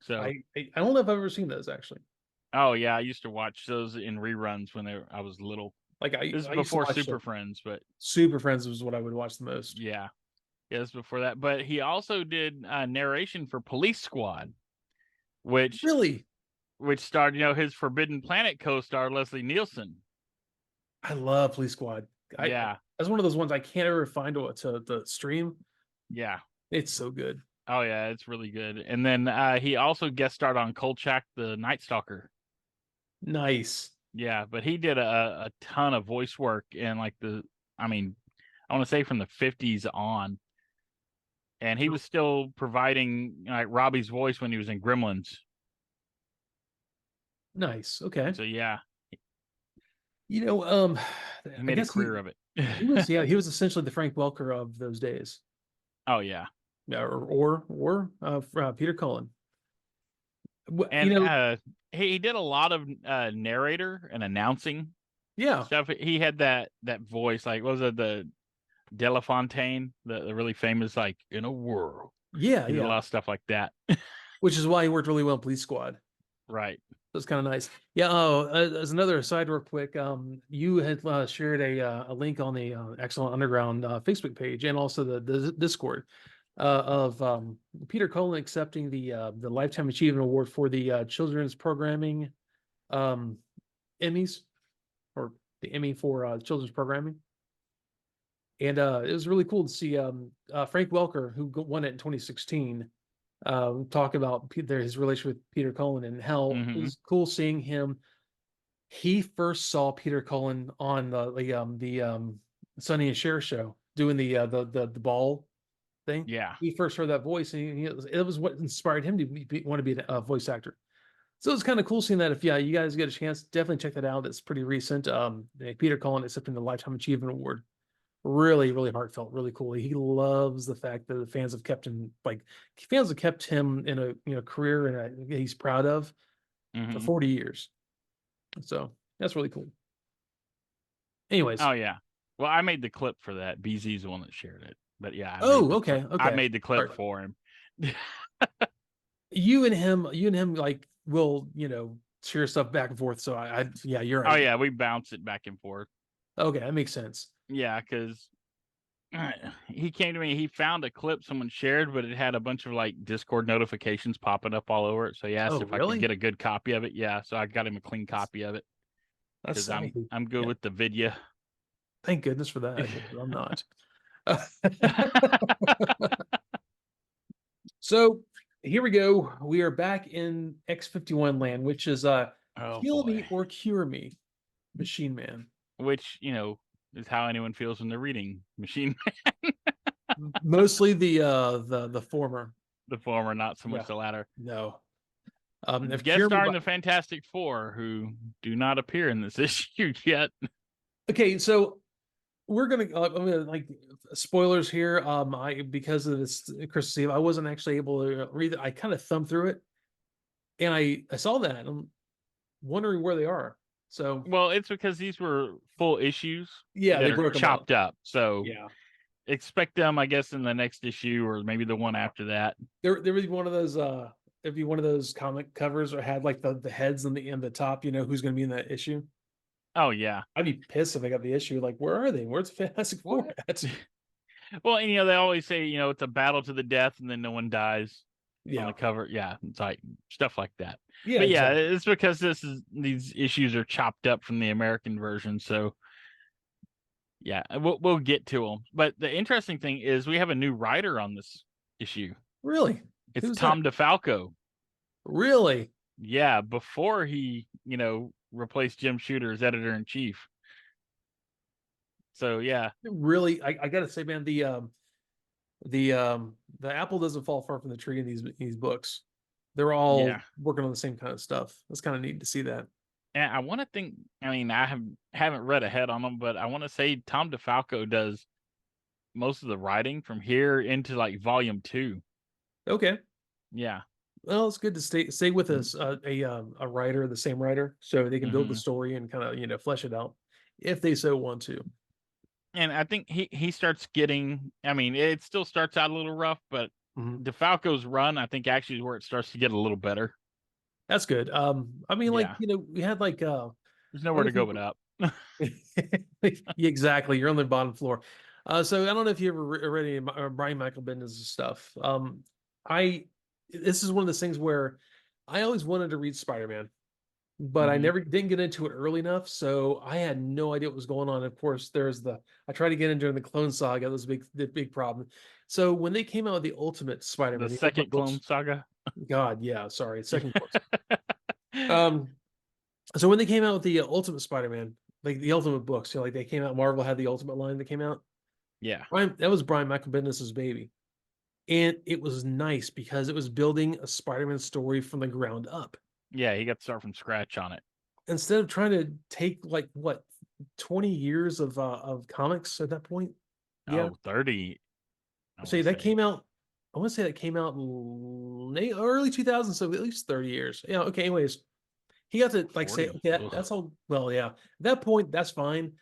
So, I don't know if I've ever seen those actually. oh yeah, I used to watch those in reruns when I was little. Like This is I used to before watch Super Friends, but Super Friends was what I would watch the most. yeah, this before that. But he also did narration for Police Squad, which Really? starred his Forbidden Planet co-star Leslie Nielsen. I love Police Squad. Yeah, That's one of those ones I can't ever find to stream. yeah. It's so good. Oh yeah, it's really good. And then he also guest starred on Kolchak the Night Stalker. Nice. Yeah, but he did a ton of voice work in like I mean, I want to say from the 50s on. And he was still providing like Robbie's voice when he was in Gremlins. Nice. Okay. So yeah, You know, he I made a guess career of it. he was essentially the Frank Welker of those days. Oh yeah. Yeah, or Peter Cullen. You And know, he did a lot of narrator and announcing yeah, stuff. He had that voice, like what was it, the Delafontaine, the really famous, like, in a world. yeah, He did a yeah. lot of stuff like that. Which is why he worked really well in Police Squad. Right. That's kind of nice. Yeah. Oh, as another aside, real quick, you had shared a link on the Excellent Underground Facebook page and also the Discord of Peter Cullen accepting the Lifetime Achievement Award for the children's programming um, Emmys, or the Emmy for children's programming. And it was really cool to see Frank Welker, who won it in 2016, talk about his relationship with Peter Cullen and how it Mm-hmm. was cool seeing him. He first saw Peter Cullen on the Sonny and Cher show doing the ball thing. Yeah. He first heard that voice, and it was what inspired him to want to be a voice actor. So it's kind of cool seeing that. If you guys get a chance, definitely check that out. It's pretty recent. Peter Cullen accepting the Lifetime Achievement Award. Really, really heartfelt, really cool. He loves the fact that the fans have kept him in a career and he's proud of for Mm-hmm. 40 years. So that's really cool. Anyways, Oh yeah. Well, I made the clip for that. BZ's the one that shared it. But yeah, okay, I okay. made the All clip right. for him. You and him like will share stuff back and forth. So yeah, you're Oh right. yeah, we bounce it back and forth. Okay, that makes sense. Yeah, because he came to me. He found a clip someone shared, but it had a bunch of like Discord notifications popping up all over it. So he asked Oh, if I could really? get a good copy of it. Yeah, so I got him a clean copy of it That's because Sammy. I'm good Yeah, with the video. thank goodness for that. I'm not. So here we go. We are back in X-51 land, which is Oh kill me boy. or cure me, Machine Man. Which is how anyone feels when they're reading Machine. Mostly the former. The former, not so much Yeah. the latter. No. If Guest cure me starring by the Fantastic Four, who do not appear in this issue yet. okay, so I'm gonna like spoilers here. I because of this Christmas Eve, I wasn't actually able to read it. I kind of thumbed through it and I saw that and I'm wondering where they are. So Well, it's because these were full issues yeah, they that are broke them up. chopped up. So Yeah. expect them, I guess, in the next issue or maybe the one after that. There would be one of those it'd be one of those comic covers that had like the heads in the top, who's gonna be in that issue. Oh yeah. I'd be pissed if I got the issue. Like, where are they? Where's Fantastic Four What? at? Well, and they always say, it's a battle to the death and then no one dies on Yeah. the cover. Yeah, it's like stuff like that. Yeah, But yeah, exactly. it's because these issues are chopped up from the American version. So yeah, we'll get to them. But the interesting thing is we have a new writer on this issue. Really? It's Who's that? Tom DeFalco. Really? Yeah, before he, replaced Jim Shooter as editor in chief. So yeah, Really? I gotta say, man, the apple doesn't fall far from the tree in these books. They're Yeah. all working on the same kind of stuff. It's kind of neat to see that. And I want to think. I mean, I haven't read ahead on them, but I want to say Tom DeFalco does most of the writing from here into like volume 2. Okay. Yeah. Well, it's good to stay with us a writer, the same writer, so they can build the Hmm. story and kind of flesh it out if they so want to. And I think he starts getting. I mean, it still starts out a little rough, but Mhm. DeFalco's run, I think, actually is where it starts to get a little better. That's good. I mean, like Yeah. we had like There's I nowhere don't know to if go you but up. Yeah, exactly. You're on the bottom floor. So I don't know if you ever read any Brian Michael Bendis' stuff. I This is one of those things where I always wanted to read Spider-Man, but I Hmm. never didn't get into it early enough, so I had no idea what was going on. Of course, there's the I tried to get into the Clone Saga. That was the big problem. So when they came out with the Ultimate The Spider-Man, the Ultimate second Clone books, Saga. God, yeah, sorry, second books. Um, so when they came out with the Ultimate Spider-Man, like the Ultimate books, like they came out, Marvel had the Ultimate line that came out. Yeah. That was Brian Michael Bendis's baby, and it was nice because it was building a Spider-Man story from the ground up Yeah, he got to start from scratch on it. instead of trying to take like what 20 years of comics at that point. Yeah, Oh, 30, I want say to that say. came out. I want to say that came out in early 2000s, so at least 30 years. Yeah. Okay. Anyways, he got to like say, 40. okay, Ugh. that's all. Well, yeah. At that point, that's fine.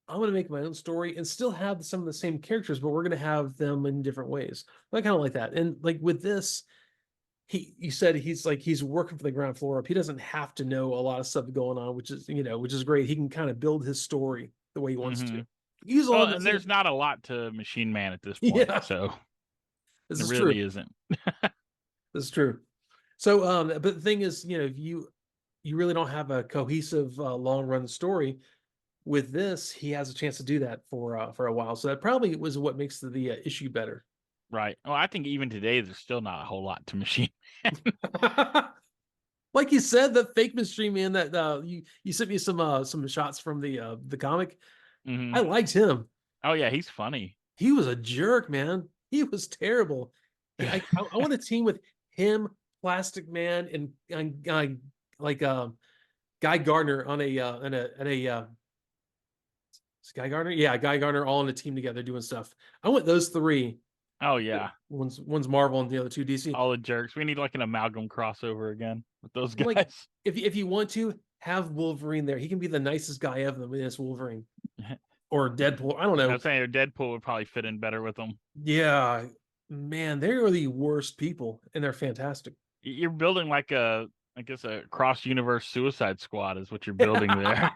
I'm going to make my own story and still have some of the same characters, but we're going to have them in different ways. I kind of like that. And like with this, you said he's working for the ground floor up. He doesn't have to know a lot of stuff going on, which is great. He can kind of build his story the way he wants Hmm. to. Use a lot Well, of the and there's same. not a lot to Machine Man at this point, Yeah, so this it is really true. isn't. This is true. So, but the thing is, you really don't have a cohesive long run story. With this, he has a chance to do that for a while. So that probably was what makes the issue better. Right. Well, I think even today there's still not a whole lot to Machine. Like you said, the fake mystery man that you sent me some shots from the comic. Hmm. I liked him. Oh yeah, he's funny. He was a jerk, man. He was terrible. I want a team with him, Plastic Man, and like Guy Gardner on a Guy Gardner, yeah, Guy Gardner all on a team together doing stuff. I want those three. Oh yeah, One's Marvel and the other two DC. all the jerks. We need like an amalgam crossover again with those Like guys. if you want to have Wolverine there, he can be the nicest guy of them as Wolverine or Deadpool. I don't I know. was saying Deadpool would probably fit in better with them. Yeah, man, they are the worst people, and they're fantastic. You're building like I guess a cross universe Suicide Squad is what you're building there.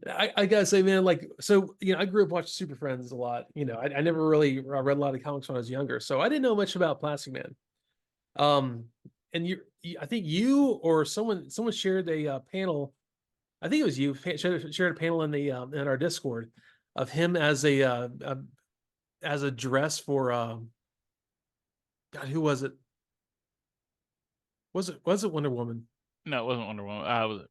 I gotta say, man, like, so I grew up watching Super Friends a lot. I never really read a lot of comics when I was younger, so I didn't know much about Plastic Man. Um, and I think you or someone shared a panel. I think it was you shared a panel in our Discord of him as a dress for God, who was it? Was it Wonder Woman? No, it wasn't Wonder Woman. Was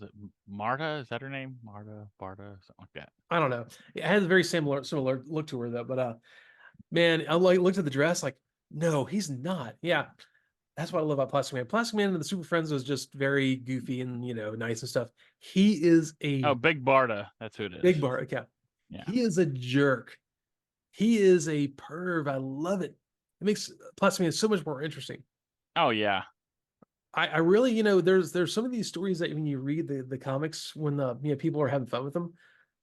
it Marta? Is that her name? Marta, Barta, something like that. I don't know. It had a very similar look to her though. But man, I like looked at the dress like, no, he's not. Yeah, that's what I love about Plastic Man. Plastic Man and the Super Friends was just very goofy and nice and stuff. He is Oh, a Big Barta. That's who it big is. bar. Yeah, Yeah. he is a jerk. He is a perv. I love it. It makes Plastic Man so much more interesting. Oh yeah. I really, there's some of these stories that when you read the comics, when people are having fun with them,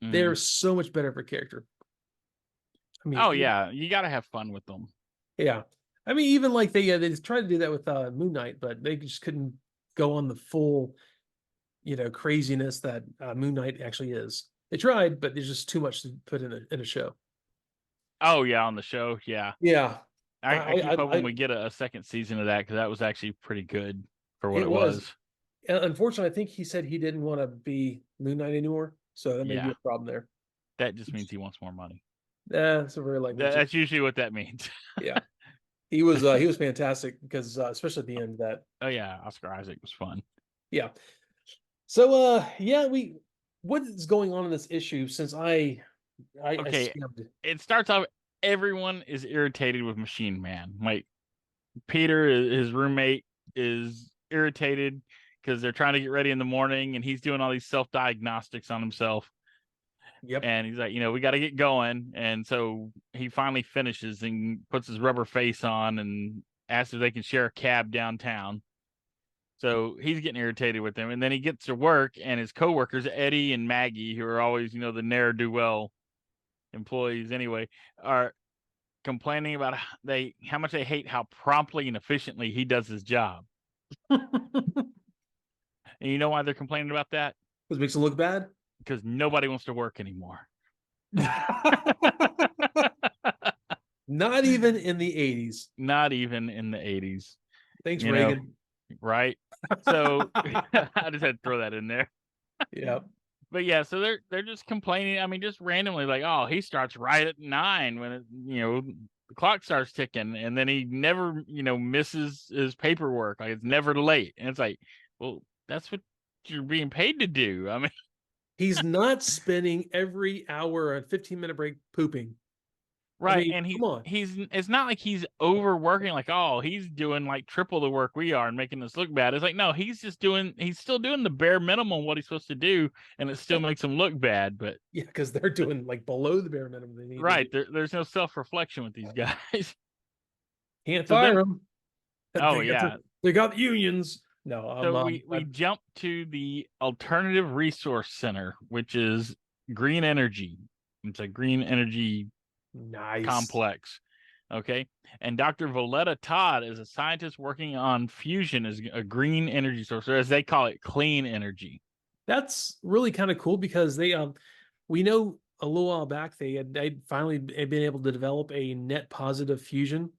they're Hmm. so much better for character. I mean, Oh yeah. You got to have fun with them. yeah. I mean, even like they just tried to do that with Moon Knight, but they just couldn't go on the full, craziness that Moon Knight actually is. They tried, but there's just too much to put in a show. Oh yeah, on the show. Yeah. Yeah, I keep hoping I we get a second season of that because that was actually pretty good for what it it was. was. Unfortunately, I think he said he didn't want to be Moon Knight anymore, so that may be Yeah. a problem there. That just means he wants more money. That's very likely too. That's usually what that means. Yeah, he was fantastic because especially at the end of that. Oh yeah, Oscar Isaac was fun. Yeah. So yeah, we what is going on in this issue since I Okay, skimmed. it starts off everyone is irritated with Machine Man. Like Peter, his roommate, is irritated because they're trying to get ready in the morning, and he's doing all these self diagnostics on himself. Yep. And he's like, we got to get going. And so he finally finishes and puts his rubber face on and asks if they can share a cab downtown. So he's getting irritated with him. And then he gets to work, and his coworkers, Eddie and Maggie, who are always, the ne'er do well employees anyway, are complaining about how much they hate how promptly and efficiently he does his job. And you know why they're complaining about that? Which makes it look bad. Because nobody wants to work anymore. Not even in the 80s. Not even in the 80s. Thanks, Reagan. Right? So I just had to throw that in there. Yeah. But yeah, so they're just complaining. I mean, just randomly, like, oh, he starts right at 9 when the clock starts ticking, and then he never misses his paperwork. Like, it's never late, and it's like, well, that's what you're being paid to do. I mean, he's not spending every hour and 15-minute break pooping. right? I mean, And come on. it's not like he's overworking. Like, oh, he's doing like triple the work we are and making us look bad. It's like, no, he's still doing the bare minimum what he's supposed to do, and it still makes him look bad. But yeah, because they're doing like below the bare minimum they need. Right, there's no self-reflection with these guys. Can't So fire then, them. oh yeah, They got unions. No, so we jump to the Alternative Resource Center, which is green energy. It's a green energy nice complex. Okay. And Dr. Valletta Todd is a scientist working on fusion as a green energy source, or as they call it, clean energy. That's really kind of cool because we know a little while back they finally been able to develop a net positive fusion.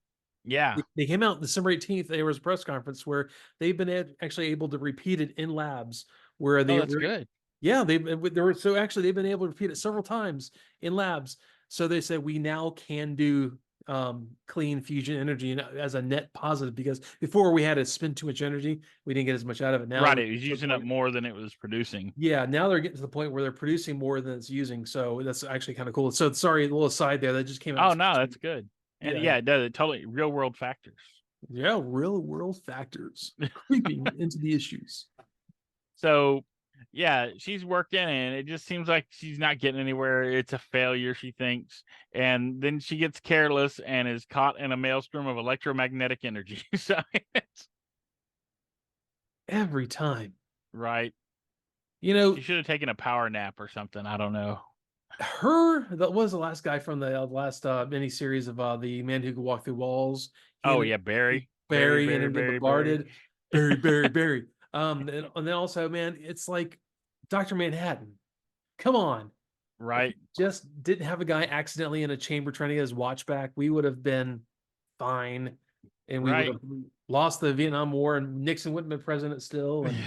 Yeah. They came out December 18th. There was a press conference where they've been actually able to repeat it in labs where Oh, they that's were, good. yeah, they were, so actually they've been able to repeat it several times in labs. So they said we now can do clean fusion energy as a net positive, because before we had to spend too much energy, we didn't get as much out of it. Now Right, it was using up more than it was producing. yeah, now they're getting to the point where they're producing more than it's using. So that's actually kind of cool. So sorry, a little aside there. That just came out. Oh no, that's good. And Yeah. yeah, it does. It totally real world factors. Yeah, real world factors creeping into the issues. So yeah, she's working, and it just seems like she's not getting anywhere. It's a failure, she thinks. And then she gets careless and is caught in a maelstrom of electromagnetic energy. So it's Every time. right. You know, She should have taken a power nap or something. I don't know. that was the last guy from the last mini series of the Man Who Could Walk Through Walls. Oh yeah, Barry. Barry and him get bombarded. Barry. And then also, man, it's like Dr. Manhattan. Come on. Right. Just didn't have a guy accidentally in a chamber trying to get his watch back, we would have been fine, and we would Right. have lost the Vietnam War, and Nixon wouldn't have been president still. And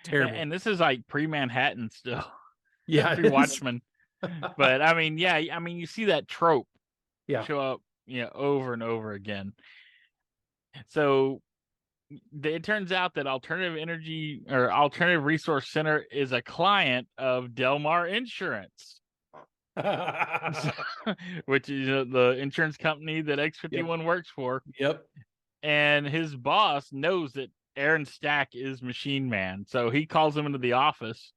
terrible. And this is like pre-Manhattan still. Yeah, Pre-Watchmen. But I mean, yeah, I mean, you see that trope yeah. show up, over and over again. So it turns out that Alternative Energy or Alternative Resource Center is a client of Delmar Insurance, which is the insurance company that X-51 works for. Yep. And his boss knows that Aaron Stack is Machine Man, so he calls him into the office.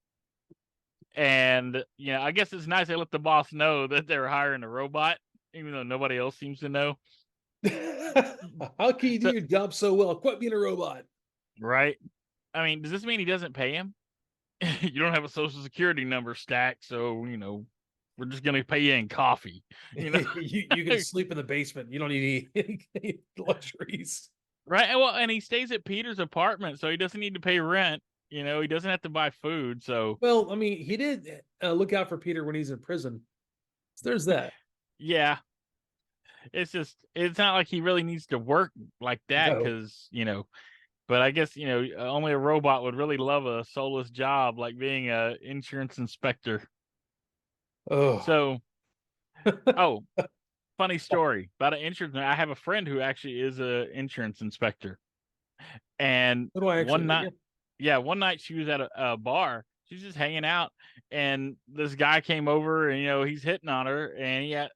And I guess it's nice they let the boss know that they're hiring a robot, even though nobody else seems to know. How can you do your job so well? Quit being a robot. Right. I mean, does this mean he doesn't pay him? You don't have a social security number, Stack, so we're just gonna pay you in coffee. You can sleep in the basement. You don't need any luxuries. Right. Well, and he stays at Peter's apartment, so he doesn't need to pay rent. He doesn't have to buy food. So well, I mean, he did look out for Peter when he's in prison. So there's that. Yeah. It's not like he really needs to work like that, because but I guess only a robot would really love a soulless job like being a insurance inspector. Oh. So funny story about an insurance. I have a friend who actually is a insurance inspector, and one night she was at a bar. She's just hanging out, and this guy came over, and he's hitting on her, and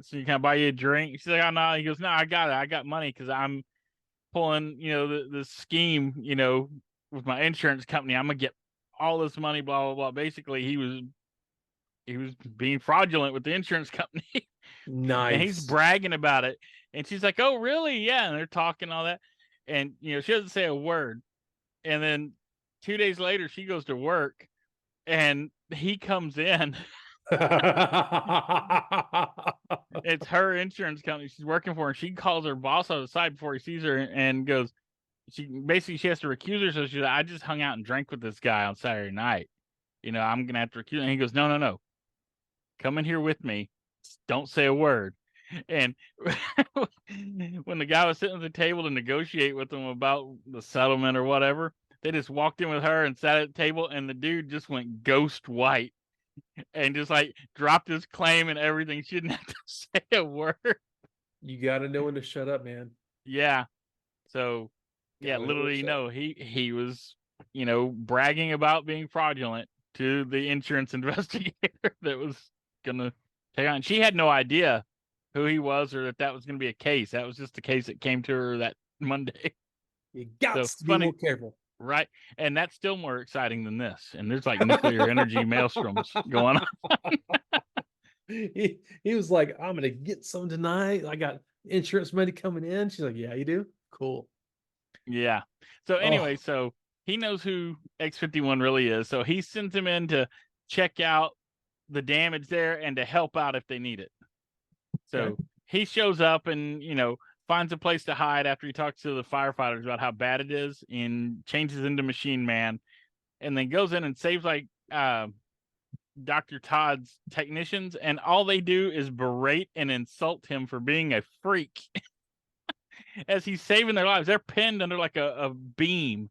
So can I buy you a drink? She's like, oh no. He goes, no, I got it. I got money because I'm pulling, the scheme, with my insurance company. I'm gonna get all this money, blah blah blah. Basically, he was being fraudulent with the insurance company, and he's Nice. bragging about it. And she's like, "Oh, really? Yeah." And they're talking all that, and she doesn't say a word. And then 2 days later, she goes to work, and he comes in. It's her insurance company she's working for, and she calls her boss on the side before he sees her and goes, she has to recuse herself. She's like, I just hung out and drank with this guy on Saturday night. I'm gonna have to recuse. And he goes, no, no, no, come in here with me. Just don't say a word. And when the guy was sitting at the table to negotiate with him about the settlement or whatever, they just walked in with her and sat at the table, and the dude just went ghost white and just like dropped his claim and everything. She didn't have to say a word. You got to know when to shut up, man. Yeah. So yeah, Gotta know when to literally, shut up. no, he was, bragging about being fraudulent to the insurance investigator that was gonna take on. She had no idea who he was or that was gonna be a case. That was just a case that came to her that Monday. You got So to be more funny, careful. right? And that's still more exciting than this. And there's like nuclear energy maelstroms going on. He was like, I'm gonna get some tonight. I got insurance money coming in. She's like, yeah, you do? Cool. Yeah. So anyway, Oh, so he knows who X-51 really is. So he sends him in to check out the damage there and to help out if they need it. okay. So he shows up and, finds a place to hide after he talks to the firefighters about how bad it is and changes into Machine Man, and then goes in and saves like Dr. Todd's technicians, and all they do is berate and insult him for being a freak as he's saving their lives. They're pinned under like a beam,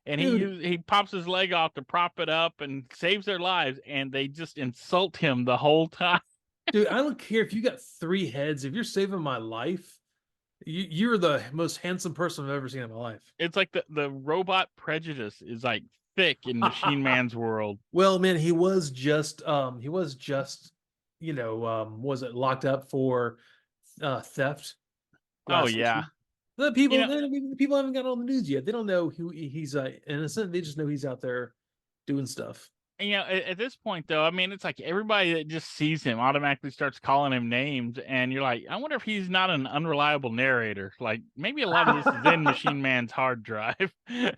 and Dude, he pops his leg off to prop it up and saves their lives, and they just insult him the whole time. dude, I don't care if you got three heads. If you're saving my life, you're the most handsome person I've ever seen in my life. It's like the robot prejudice is like thick in Machine Man's world. Well, man, he was just, was it locked up for theft Oh last yeah. issue? The You people, know, the people haven't got on the news yet. They don't know who he's innocent. They just know he's out there doing stuff. at this point though, I mean, it's like everybody that just sees him automatically starts calling him names, and you're like, I wonder if he's not an unreliable narrator. Like maybe a lot of this is in Machine Man's hard drive. I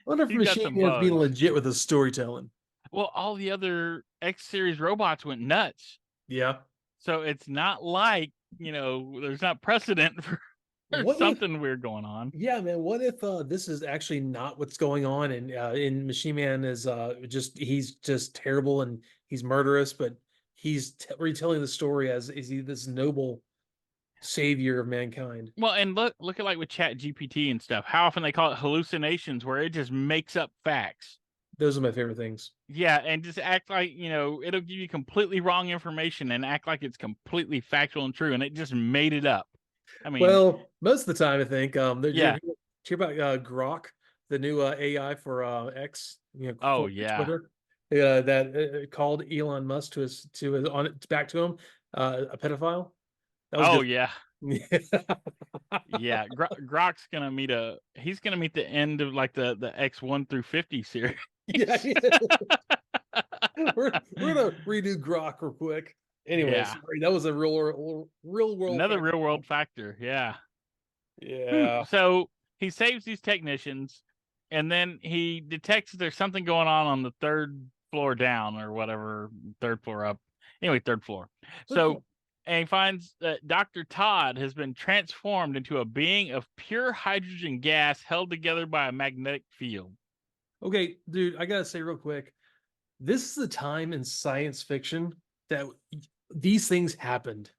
wonder if He's got Machine some Man's being bugs. legit with his storytelling. Well, all the other X series robots went nuts. Yeah. So it's not like, there's not precedent for What if something weird going on. Yeah, man. What if this is actually not what's going on, and in Machine Man is he's just terrible and he's murderous, but he's retelling the story as is he this noble savior of mankind. Well, and look at like with Chat GPT and stuff, how often they call it hallucinations where it just makes up facts. Those are my favorite things. Yeah, and just act like, it'll give you completely wrong information and act like it's completely factual and true, and it just made it up. I mean, Well, most of the time, I think did yeah. you hear about Grok, the new AI for X, Oh for yeah. Twitter, that called Elon Musk to his on it back to him, a pedophile. That was Oh good. yeah. Yeah. Grok's gonna he's gonna meet the end of like the X1 through 50 series. Yeah, we're gonna redo Grok real quick. Anyway, Yeah. sorry, that was a real world Another factor. real world factor. Yeah. Yeah. So he saves these technicians, and then he detects there's something going on the third floor down or whatever, third floor up. Anyway, third floor. So, and he finds that Dr. Todd has been transformed into a being of pure hydrogen gas held together by a magnetic field. Okay, dude, I gotta say real quick, this is the time in science fiction that these things happened.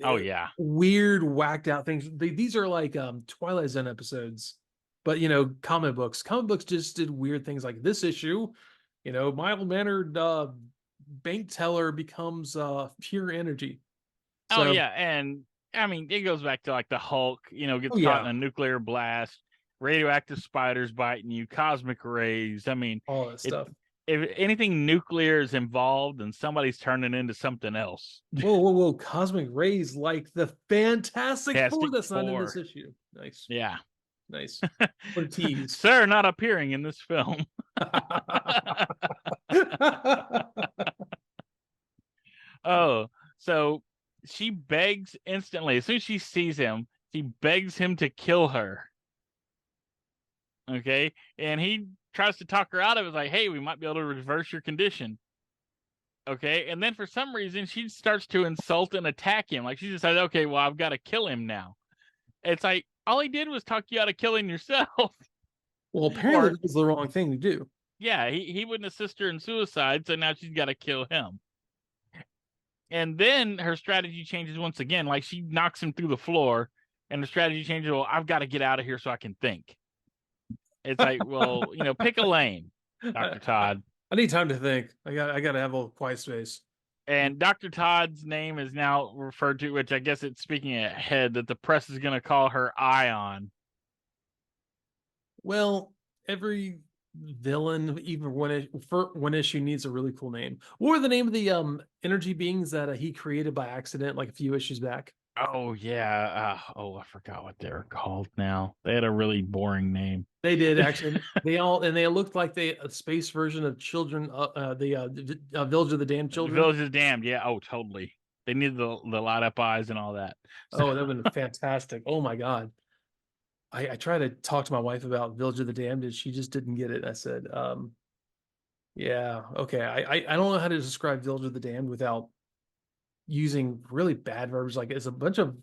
Oh yeah. Weird, whacked out things. These are like Twilight Zone episodes, but comic books. Comic books just did weird things like this issue. Mild mannered bank teller becomes pure energy. Oh So, yeah, and I mean it goes back to like the Hulk, oh gets caught in yeah, a nuclear blast, radioactive spiders biting you, cosmic rays. I mean, all that it stuff. if anything nuclear is involved, then somebody's turning into something else. Whoa, whoa, whoa! Cosmic rays like the Fantastic Four. Fantastic That's not in this Four. issue. Nice, Yeah. nice. What a tease. Sir, not appearing in this film. Oh, so she begs instantly. As soon as she sees him, she begs him to kill her. Okay. And he tries to talk her out of it, like, hey, we might be able to reverse your condition. Okay. And then for some reason, she starts to insult and attack him. Like she decides, okay, well, I've got to kill him now. It's like, all he did was talk you out of killing yourself. Well, apparently Or, that was the wrong thing to do. yeah, he wouldn't assist her in suicide. So now she's got to kill him. And then her strategy changes once again. Like she knocks him through the floor, and the strategy changes. Well, I've got to get out of here so I can think. It's like, well, pick a lane, I, Dr. Todd. I need time to think. I got to have a quiet space. And Dr. Todd's name is now referred to, which I guess it's speaking ahead, that the press is going to call her Ion. Well, every villain, even for one issue, needs a really cool name. What were the name of the energy beings that he created by accident, like a few issues back? Oh yeah. I forgot what they're called now. They had a really boring name. They did actually. They looked like a space version of children. The Village of the Damned The Children. Village is Damned. Yeah. Oh, totally. They needed the light up eyes and all that. So, Oh, that would have been fantastic. Oh my god. I tried to talk to my wife about Village of the Damned, and she just didn't get it. I said, yeah, okay. I don't know how to describe Village of the Damned without using really bad verbs. Like it's a bunch of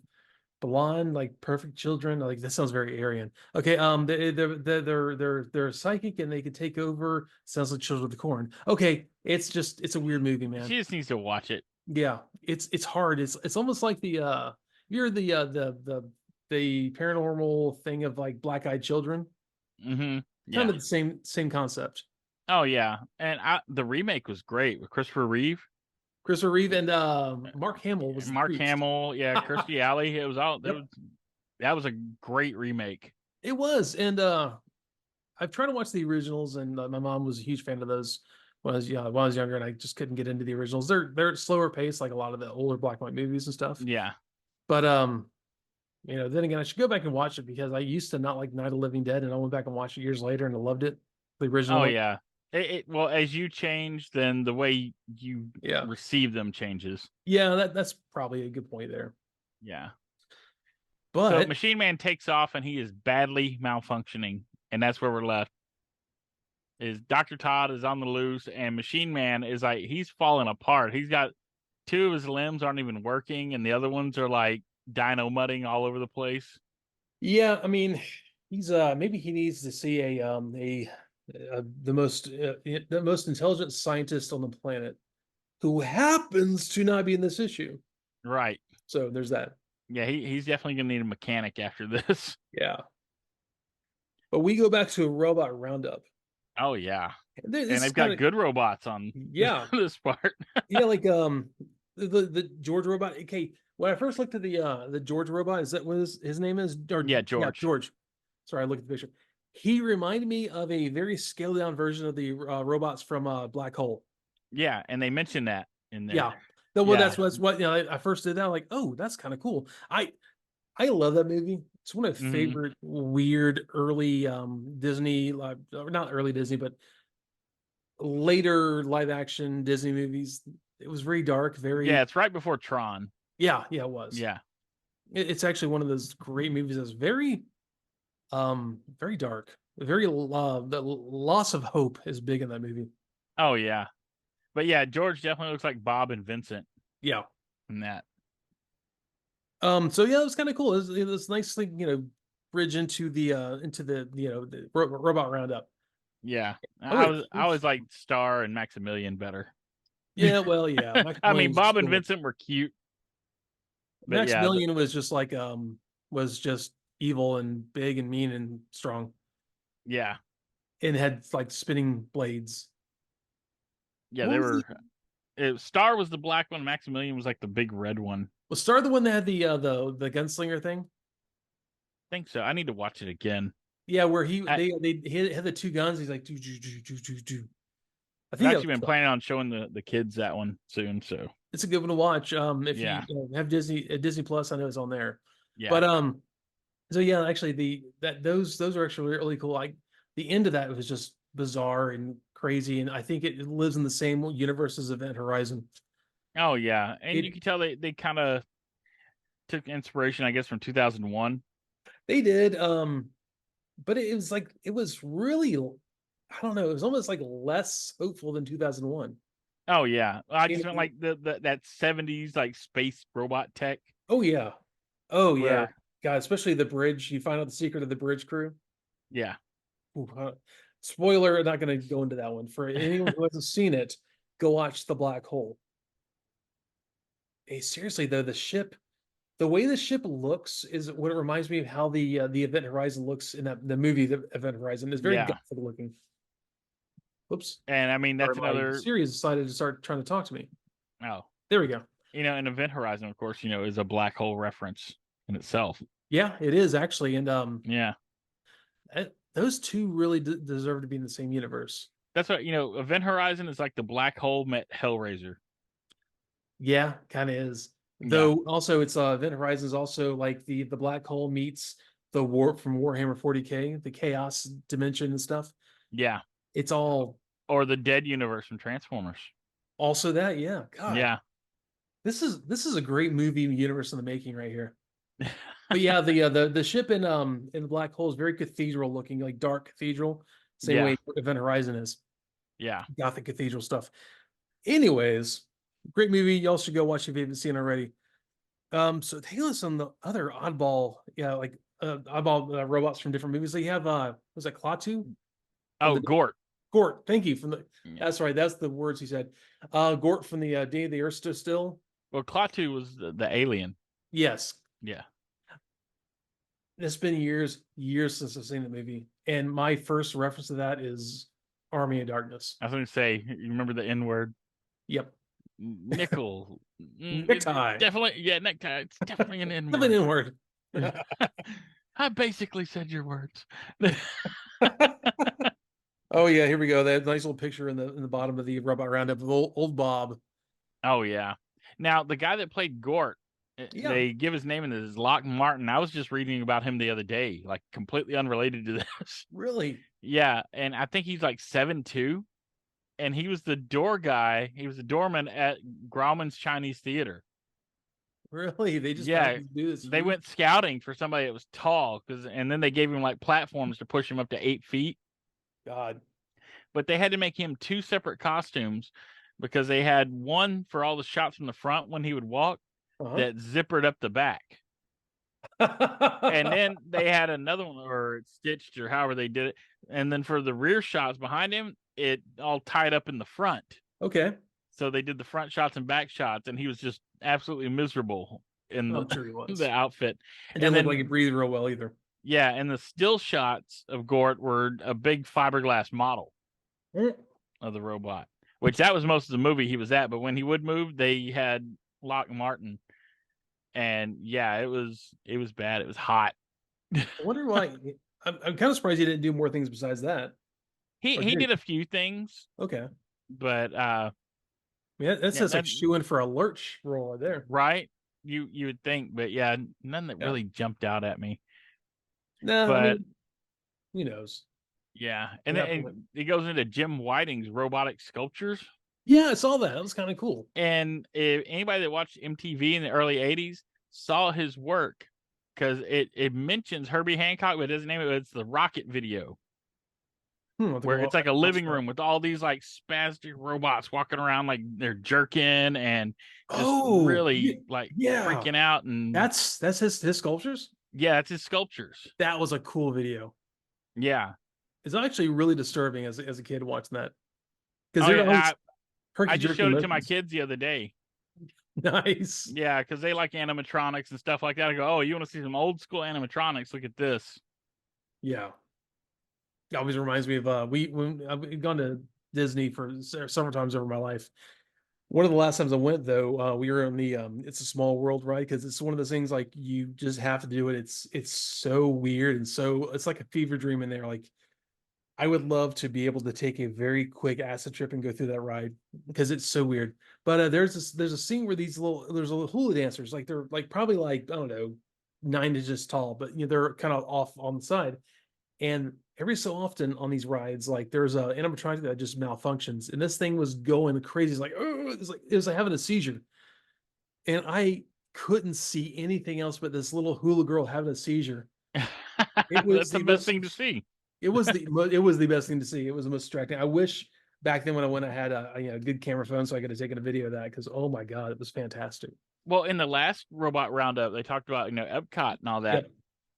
blonde, like perfect children. Like that sounds very Aryan. Okay, they're psychic and they could take over. Sounds like Children of the Corn. Okay, it's a weird movie, man. she just needs to watch it. Yeah, it's hard. It's almost like you're the paranormal thing of like black eyed children. Mm-hmm. Kind Yeah. of the same concept. Oh yeah. And the remake was great with Christopher Reeve. Christopher Reeve and Mark Hamill was the Mark priest. Hamill, yeah, Kirstie Alley. It was all Yep, that was a great remake. it was. And I've tried to watch the originals, and my mom was a huge fan of those when I was younger, and I just couldn't get into the originals. They're slower paced, like a lot of the older black and white movies and stuff. Yeah. But then again, I should go back and watch it because I used to not like Night of the Living Dead, and I went back and watched it years later, and I loved it. The original Oh one. yeah. Well, as you change, then the way you Yeah, receive them changes. yeah, that's probably a good point there. Yeah. So But Machine Man takes off and he is badly malfunctioning, and that's where we're left. Is Dr. Todd is on the loose, and Machine Man is like he's falling apart. He's got two of his limbs aren't even working, and the other ones are like dino mudding all over the place. yeah, I mean, he's maybe he needs to see the most intelligent scientist on the planet who happens to not be in this issue. Right. So there's that. Yeah, he's definitely gonna need a mechanic after this. Yeah. But we go back to a robot roundup. Oh yeah. This And is they've kind got of good robots on yeah. this part. Yeah, like the George robot. Okay, when I first looked at the George robot, is that what his name is? Or Yeah, George. George. Sorry, I looked at the picture. He reminded me of a very scaled down version of the robots from Black Hole. Yeah, and they mentioned that in there. Yeah. Well, Yeah. that's what I first did that. I'm like, oh, that's kind of cool. I love that movie. It's one of my favorite weird early Disney, not early Disney, but later live action Disney movies. It was very dark, very Yeah, it's right before Tron. yeah, it was. Yeah. It's actually one of those great movies that's very dark. Very the loss of hope is big in that movie. Oh yeah. But yeah, George definitely looks like Bob and Vincent Yeah. in that. So yeah, it was kind of cool. It was nicely, bridge into the robot roundup. Yeah. Oh, I was like Star and Maximilian better. yeah, well, yeah. I mean, Maximilian's Bob and cool. Vincent were cute. But Maximilian was just like was just evil and big and mean and strong yeah. and had like spinning blades. Yeah, What they was were Star was the black one, Maximilian was like the big red one. Was Star the one that had the gunslinger thing? I think so. I need to watch it again. Yeah, where he had the two guns. He's like do do do do do do. I I've think actually been planning on showing the kids that one soon. So it's a good one to watch. If you, yeah, have Disney Plus, I know it's on there. yeah, But so yeah, actually those are actually really cool. Like the end of that was just bizarre and crazy, and I think it lives in the same universe as Event Horizon. oh yeah, and you It can tell they kind of took inspiration, I guess, from 2001. They did, but it was like it was really, I don't know, it was almost like less hopeful than 2001. Oh yeah, I just meant And- like the that 70s like space robot tech oh yeah, oh yeah, where God, especially the bridge. You find out the secret of the bridge crew. yeah. Ooh, spoiler, not going to go into that one. For anyone who hasn't seen it, go watch The Black Hole. Hey, seriously though, the way the ship looks is what it reminds me of how the Event Horizon looks in the movie. The Event Horizon is very Yeah. gothic looking. Whoops, And I mean sorry, that's my another Siri decided to start trying to talk to me. oh, There we go. an Event Horizon, of course, is a black hole reference in itself. Yeah, it is actually, and Yeah. those two really deserve to be in the same universe. That's what Event Horizon is like the black hole met Hellraiser. Yeah, kind of is. Yeah. Though also it's Event Horizon is also like the black hole meets the warp from Warhammer 40K, the chaos dimension and stuff. Yeah. It's all Or the Dead universe from Transformers. also that. Yeah, God, Yeah. this is a great movie universe in the making right here. But yeah, the ship in the black hole is very cathedral looking, like dark cathedral, same Yeah. way Event Horizon is Yeah. gothic cathedral stuff. Anyways, great movie. Y'all should go watch if you haven't seen it already. So take us on the other oddball, yeah, like oddball robots from different movies. So you have was that Klaatu from Oh, the Gort. Gort? Thank you from the. Yeah. That's right. That's the words he said. Gort from the Day of the Earth Stood Still. Well, Klaatu was the alien. Yes, Yeah. it's been years since I've seen the movie, and my first reference to that is Army of Darkness. I was going to say, you remember the N word? Yep, Nickel. necktie. Definitely. Yeah, necktie. It's definitely an N Definitely word. an word. I basically said your words. Oh yeah, here we go. That nice little picture in the bottom of the robot roundup of old Bob. Oh yeah. Now the guy that played Gort, Yeah, they give his name in this is Lock Martin. I was just reading about him the other day, like completely unrelated to this. really. Yeah, and I think he's like 7'2", and he was the door guy. He was the doorman at Grauman's Chinese Theater. Really? They just found Yeah, this dude that's they huge? went scouting for somebody that was tall, and then they gave him like platforms to push him up to 8 feet. God. But they had to make him two separate costumes because they had one for all the shots from the front when he would walk Uh-huh. that zippered up the back. And then they had another one, or it stitched, or however they did it. And then for the rear shots behind him, it all tied up in the front. Okay. So they did the front shots and back shots, and he was just absolutely miserable in I'm sure he was. the outfit. It And didn't look like he then, breathed real well either. yeah, and the still shots of Gort were a big fiberglass model of the robot, which that was most of the movie he was at. But when he would move, they had Lock Martin, and yeah, it was bad. It was hot. I wonder why. I'm kind of surprised he didn't do more things besides that. He Or he did he? did a few things, Okay. but Yeah, that yeah, says like shoe in for a lurch roll right there. right. You would think, but yeah, none that Yeah. really jumped out at me. No, I But mean, who knows? yeah, and Yeah, then it goes into Jim Whiting's robotic sculptures. yeah, I saw that. That was kind of cool. And if anybody that watched MTV in the early '80s saw his work, because it mentions Herbie Hancock, but it doesn't name it. But it's the Rocket video, I think where I'll it's like a watch living that. room with all these like spastic robots walking around like they're jerking and just Oh, really like yeah. freaking out. And That's his sculptures. yeah, it's his sculptures. That was a cool video. Yeah. It's actually really disturbing as a kid watching that because Oh they're yeah. always I herky just jerky showed it to my motions. kids the other day. Nice. Yeah, because they like animatronics and stuff like that. I go, oh, you want to see some old school animatronics? Look at this. Yeah. It always reminds me of when I've gone to Disney for several times over my life. One of the last times I went though, we were on the It's a Small World ride because it's one of those things like you just have to do it. It's so weird and so it's like a fever dream in there. Like I would love to be able to take a very quick acid trip and go through that ride because it's so weird. But there's a scene where there's a little hula dancers, like they're like probably like, I don't know, 9 inches tall, but they're kind of off on the side. And every so often on these rides, like there's a animatronic that just malfunctions, and this thing was going crazy. It's like, oh, it was like having a seizure, and I couldn't see anything else but this little hula girl having a seizure. It was That's the the best most thing to see. it was the best thing to see. It was the most distracting. I wish back then when I went, I had a good camera phone so I could have taken a video of that because oh my god, it was fantastic. Well, in the last robot roundup, they talked about Epcot and all that, Yep.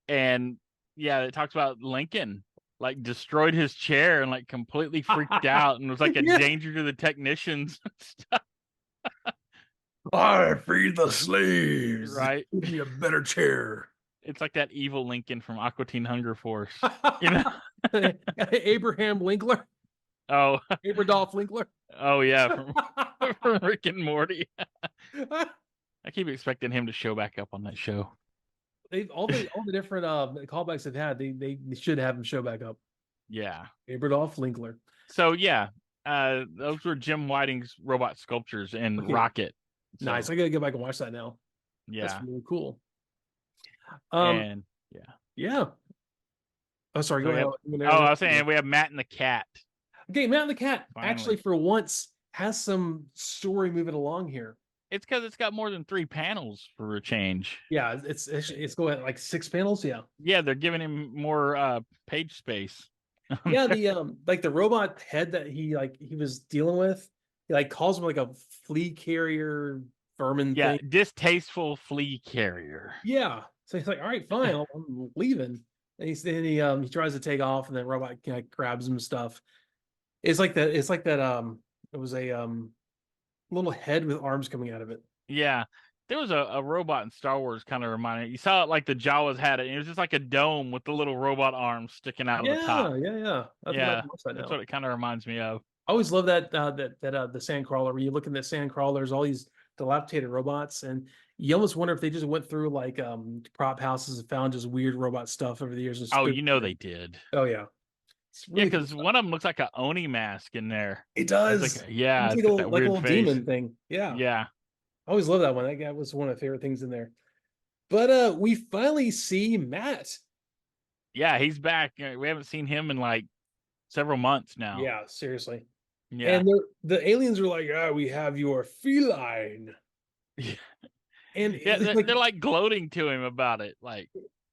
and yeah, it talks about Lincoln like destroyed his chair and like completely freaked out and was like a Yeah. danger to the technicians and stuff. I feed the slaves. Right? Give me a better chair. It's like that evil Lincoln from Aqua Teen Hunger Force. You know? Abraham Linkler. Oh, Aberdolph Linkler. oh yeah, from Rick and Morty. I keep expecting him to show back up on that show. All the different callbacks they've had, they should have him show back up. Yeah. Aberdolph Linkler. So yeah, those were Jim Whiting's robot sculptures in Okay. Rocket. So, Nice. I gotta go back and watch that now. yeah. That's really cool. And yeah. Yeah. Oh, sorry. So Go ahead. I was saying we have Matt and the cat. Okay, Matt and the Cat Finally. actually for once has some story moving along here. It's because it's got more than 3 panels for a change. Yeah, it's going like 6 panels. Yeah. Yeah, they're giving him more page space. Yeah, the like the robot head that he was dealing with, he like calls him like a flea carrier vermin Yeah, thing. distasteful flea carrier. Yeah. So he's like, all right, fine, I'm leaving. And he tries to take off, and then robot grabs him and stuff. It's like that it was a little head with arms coming out of it. Yeah. There was a robot in Star Wars kind of reminded. You saw it like the Jawas had it. And it was just like a dome with the little robot arms sticking out of the top. Yeah. Yeah, that's what it kind of reminds me of. I always love that the Sandcrawler, where you look in the Sandcrawlers, all these dilapidated robots, and you almost wonder if they just went through like prop houses and found just weird robot stuff over the years. And Oh, you know they did. Oh yeah. It's Yeah, really cool because stuff. one of them looks like a Oni mask in there. It It's does. like, yeah, It's it's like got that like a weird little face. demon thing. Yeah. Yeah. I always love that one. That guy was one of my favorite things in there. But we finally see Matt. Yeah, he's back. We haven't seen him in like several months now. Yeah, seriously. Yeah. And the aliens are like, "Ah, we have your feline." And Yeah, they're like gloating to him about it. Like,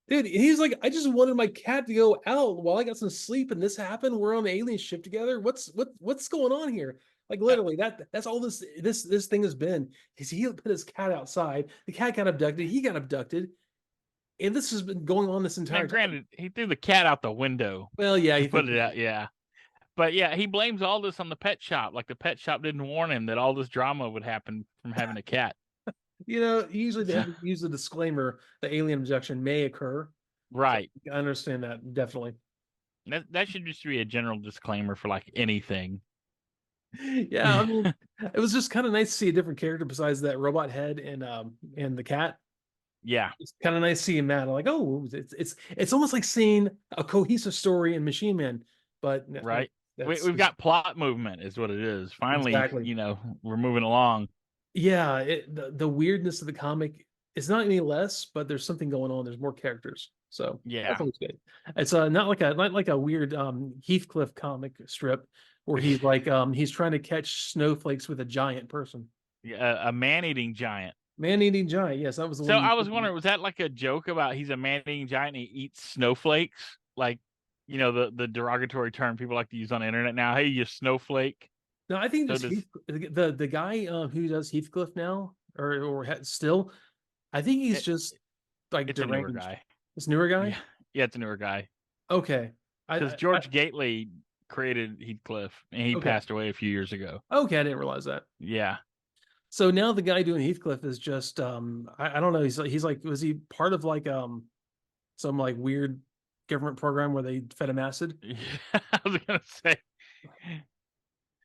dude, he's like, "I just wanted my cat to go out while I got some sleep, and this happened. We're on the alien ship together. What's going on here?" Like literally, that's all this thing has been. Is he put his cat outside? The cat got abducted. He got abducted, and this has been going on this now, entire time. granted, he threw the cat out the window. Well, yeah, He put it out. Yeah. But yeah, he blames all this on the pet shop. Like the pet shop didn't warn him that all this drama would happen from having a cat. Usually they have to use a disclaimer: the alien abduction may occur. Right. I understand that definitely. That should just be a general disclaimer for like anything. Yeah, I mean, it was just kind of nice to see a different character besides that robot head and the cat. Yeah. It's kind of nice seeing Matt. I'm like, oh, it's almost like seeing a cohesive story in Machine Man, but Right. We've got plot movement, is what it is. Finally, Exactly. We're moving along. Yeah, the weirdness of the comic is not any less, but there's something going on. There's more characters, so Yeah. that's always good. It's not like a weird Heathcliff comic strip where he's like he's trying to catch snowflakes with a giant person, Yeah, a man-eating giant. man-eating giant. Yes, that was the So one. I was wondering, was that like a joke about he's a man-eating giant and he eats snowflakes? Like, the derogatory term people like to use on the internet now. Hey, you snowflake. No, I think So this the guy who does Heathcliff now still, I think he's just like It's a newer deranged. guy. This newer guy. Yeah, it's a newer guy. Okay, Because George Gately created Heathcliff, and he Okay. passed away a few years ago. Okay, I didn't realize that. Yeah. So now the guy doing Heathcliff is just I don't know. He's like, was he part of like some like weird government program where they fed him acid? I was gonna say.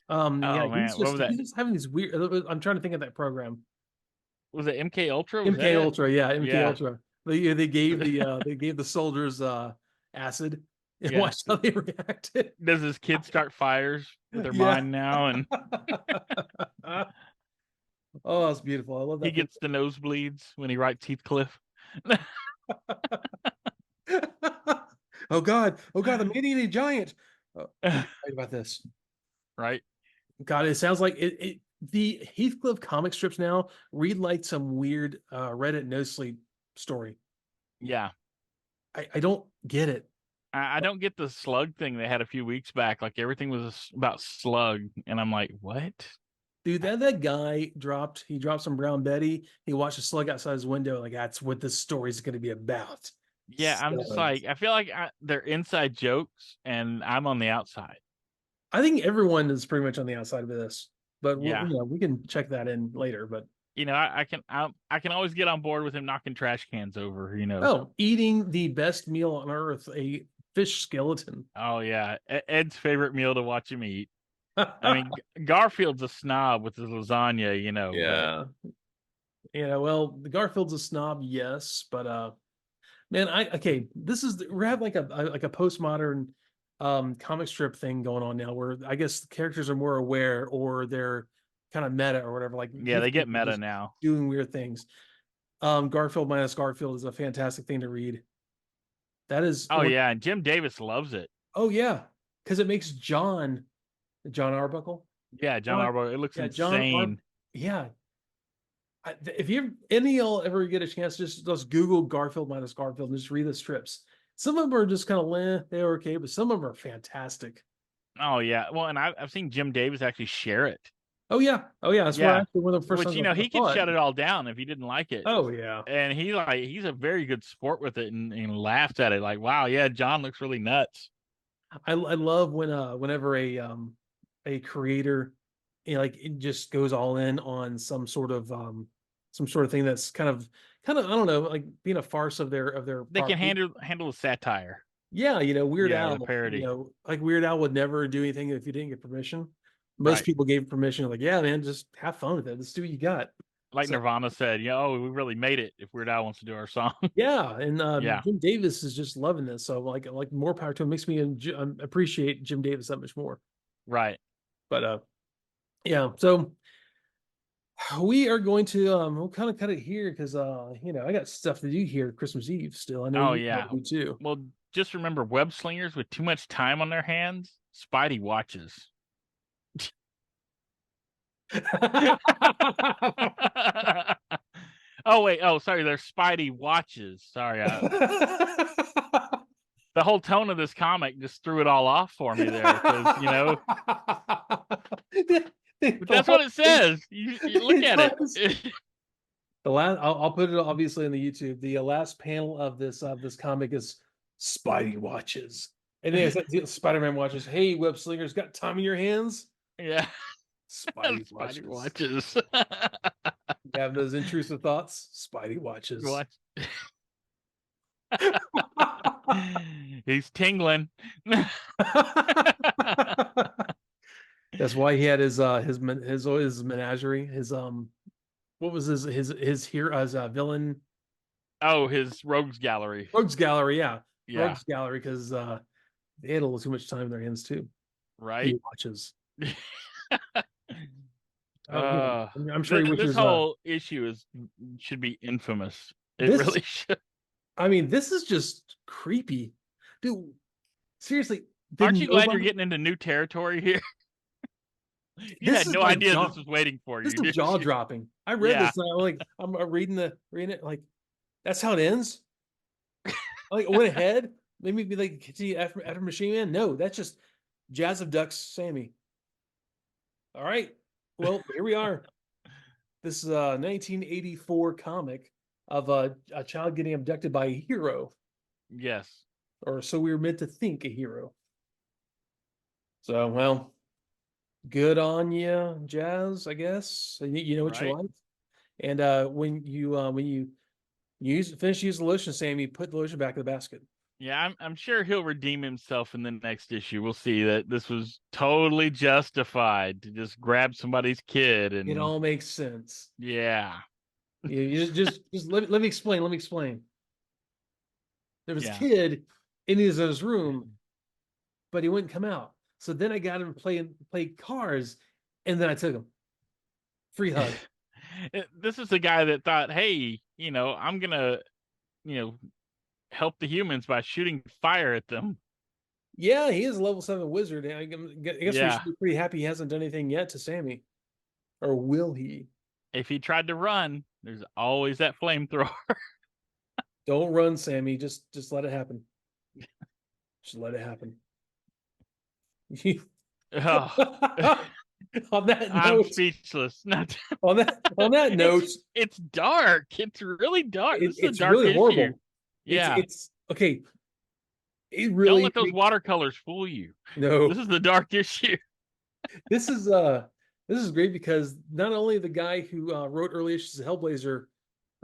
Yeah, man, what was that? he's just having these weird. I'm trying to think of that program. Was it MK Ultra? Was MK that it? Ultra, yeah, MK Yeah. Ultra. They gave the soldiers acid. and Yeah. watch how they reacted. Does his kid start fires with their Yeah. mind now, and Oh, it's beautiful. I love he that thing. gets the nosebleeds when he writes Heathcliff? Oh God. Oh God, the man-eating giant. We can fight about this. Right? God, it sounds like the Heathcliff comic strips now read like some weird Reddit no sleep story. Yeah. I don't get it. I don't get the slug thing they had a few weeks back. Like everything was about slug, and I'm like, what? Dude, that guy dropped some Brown Betty. He watched a slug outside his window. Like, that's what this story's going to be about. Yeah, I'm just Slugs. like, I feel like they're inside jokes, and I'm on the outside. I think everyone is pretty much on the outside of this, but Yeah, we can check that in later. But I can always get on board with him knocking trash cans over. oh, eating the best meal on earth, a fish skeleton. Oh yeah, Ed's favorite meal to watch him eat. I mean, Garfield's a snob with his lasagna, but Yeah. Well, the Garfield's a snob, yes, but man, this is we're having like a postmodern comic strip thing going on now where I guess the characters are more aware or they're kind of meta or whatever. Like yeah, they get Heathcliff is meta just now. doing weird things. Garfield minus Garfield is a fantastic thing to read. That is Oh yeah, and Jim Davis loves it. oh yeah, because it makes John Arbuckle. Yeah, John John, Arbo, it looks yeah, John Ar insane. yeah. If you any y'all ever get a chance, just Google Garfield minus Garfield and just read the strips. Some of them are just kind of they're okay, but some of them are fantastic. Oh yeah, well, and I've seen Jim Davis actually share it. Oh yeah, that's Yeah, one of the first which times I he could saw it. shut it all down if he didn't like it. Oh yeah, And he's a very good sport with it, and laughs at it like, wow, yeah, John looks really nuts. I love when whenever a creator like it just goes all in on some sort of thing that's kind of I don't know, like being a farce of their They can property. handle the satire. Yeah, Weird Yeah, Al, the parody. like Weird Al would never do anything if you didn't get permission. Most Right. people gave permission, like, yeah, man, just have fun with it. Let's do what you got. Like So Nirvana said, oh, we really made it if Weird Al wants to do our song. yeah, and Yeah, Jim Davis is just loving this. So like more power to him. Makes me appreciate Jim Davis that much more. right. But yeah, so we are going to we'll kind of cut it here because I got stuff to do here Christmas Eve still. I know Oh you yeah. probably do too. Well, just remember, web slingers with too much time on their hands, Spidey watches. Oh wait, oh sorry, they're Spidey watches. Sorry, the whole tone of this comic just threw it all off for me there because that's what it says. You look at it. The last, I'll put it obviously in the YouTube. The last panel of this comic is Spidey watches, and then it says Spider-Man watches. Hey, web slingers, got time in your hands? Yeah, Spidey Spidey watches. watches. You have those intrusive thoughts? Spidey watches. Watch. He's tingling. That's why he had his menagerie. His what was his here as a villain Oh, his rogues gallery. rogues gallery? Yeah, Yeah, rogues gallery because they had a little too much time in their hands too. right. He watches. I'm sure he This wishes. whole issue should be infamous. It This, really should. I mean, this is just creepy, dude. Seriously, Aren't you glad you're getting into new territory here? You This had is no like idea this was waiting for this you. is jaw dropping. I read Yeah. this and I'm reading it like that's how it ends. Like it went ahead. Maybe be like continue after Machine Man. No, that's just Jazz of Ducks Sammy. All right. Well, here we are. This is a 1984 comic of a child getting abducted by a hero, Yes. or so we were meant to think a hero. So, well, good on you, Jazz, I guess. You know what you Right. like. And when you finish using the lotion, Sam, you put the lotion back in the basket. Yeah, I'm sure he'll redeem himself in the next issue. We'll see that this was totally justified to just grab somebody's kid and It all makes sense. yeah. You just let me explain. Let me explain. There was Yeah. a kid in his room but he wouldn't come out. So then I got him play cars, and then I took him. Free hug. This is the guy that thought, hey, I'm gonna, help the humans by shooting fire at them. Yeah, he is a level 7 wizard. I guess we Yeah. should be pretty happy he hasn't done anything yet to Sammy. Or will he? If he tried to run, there's always that flamethrower. Don't run, Sammy. Just let it happen. Just let it happen. Oh, On that I'm note, speechless. on that note, it's dark. It's really dark. This is a it's dark really issue. horrible. Yeah. It's okay. It Don't really let those watercolors fool you. no. This is the dark issue. This is great because not only the guy who wrote early issues of Hellblazer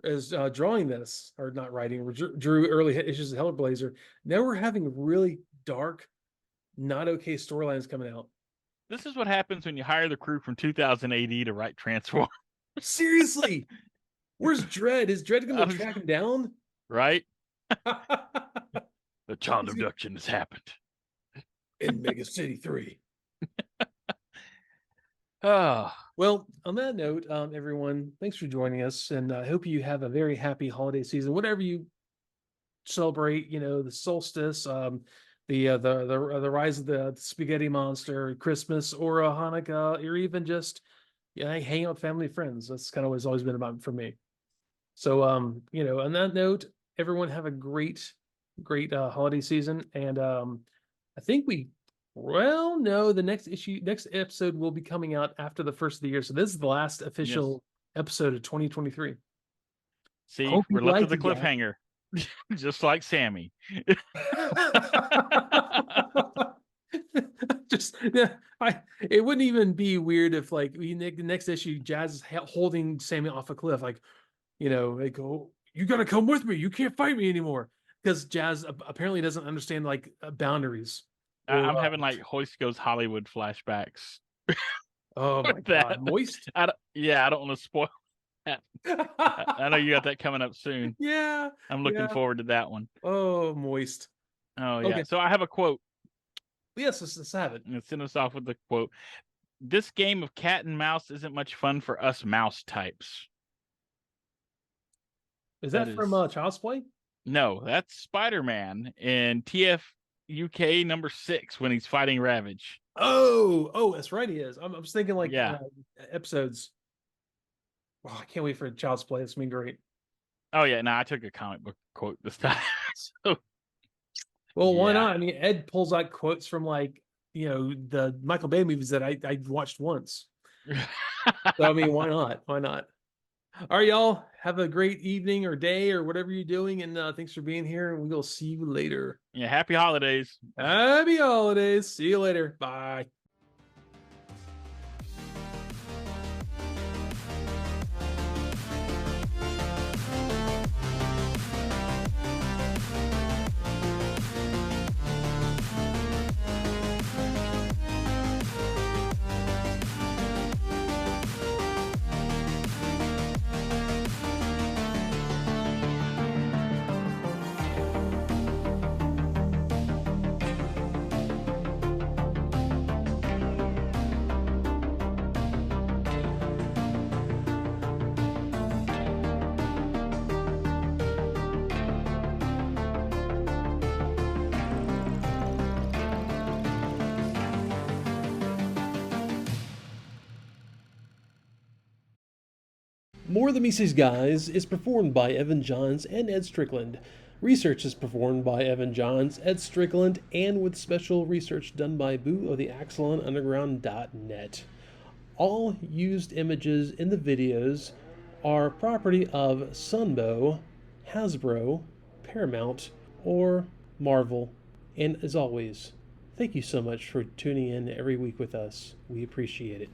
is drawing this, or not writing, drew early issues of Hellblazer. Now we're having really dark, not okay storylines coming out. This is what happens when you hire the crew from 2000 AD to write Transformers. Seriously, where's Dredd? Is Dredd going to track him down? Right? The child abduction has happened in Mega City 3. Oh. Well, on that note, everyone, thanks for joining us, and I hope you have a very happy holiday season, whatever you celebrate. The solstice, the rise of the spaghetti monster, Christmas, or Hanukkah, or even just hanging out with family and friends. That's kind of what it's always been about for me. So, on that note, everyone have a great holiday season, and I think no, the next episode will be coming out after the first of the year. So this is the last official episode of 2023. See, we're left with the cliffhanger, just like Sammy. It wouldn't even be weird if the next issue, Jazz is holding Sammy off a cliff, they go, "You gotta come with me. You can't fight me anymore," because Jazz apparently doesn't understand boundaries. I'm having Hoist Goes Hollywood flashbacks. Oh my God, Moist? I don't want to spoil that. I know you got that coming up soon. Yeah. I'm looking forward to that one. Oh, Moist. Oh, yeah. Okay. So I have a quote. Yes, let's have it. Let's send us off with the quote. This game of cat and mouse isn't much fun for us mouse types. Is that from Child's Play? No, that's Spider-Man in TF UK number 6 when he's fighting Ravage. Oh, that's right. He is. I'm just thinking episodes. Oh, I can't wait for Child's Play. It's gonna be great. Oh yeah, no, I took a comic book quote this time. Well, why not? I mean, Ed pulls out quotes from the Michael Bay movies that I watched once. So I mean, why not? Why not? All right, y'all. Have a great evening or day or whatever you're doing, and thanks for being here. And we'll see you later. Yeah, happy holidays. Happy holidays. See you later. Bye. Morethanmeetstheseguys is performed by Evan Johns and Ed Strickland. Research is performed by Evan Johns, Ed Strickland, and with special research done by Boo of the AxelonUnderground.net. All used images in the videos are property of Sunbow, Hasbro, Paramount, or Marvel. And as always, thank you so much for tuning in every week with us. We appreciate it.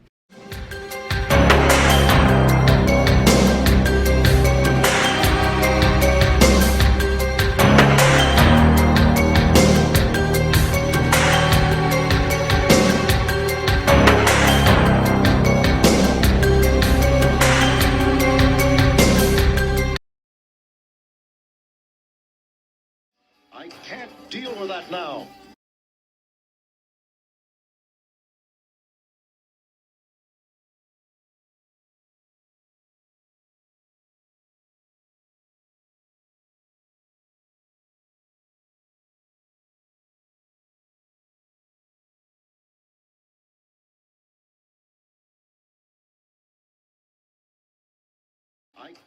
I can't deal with that now. like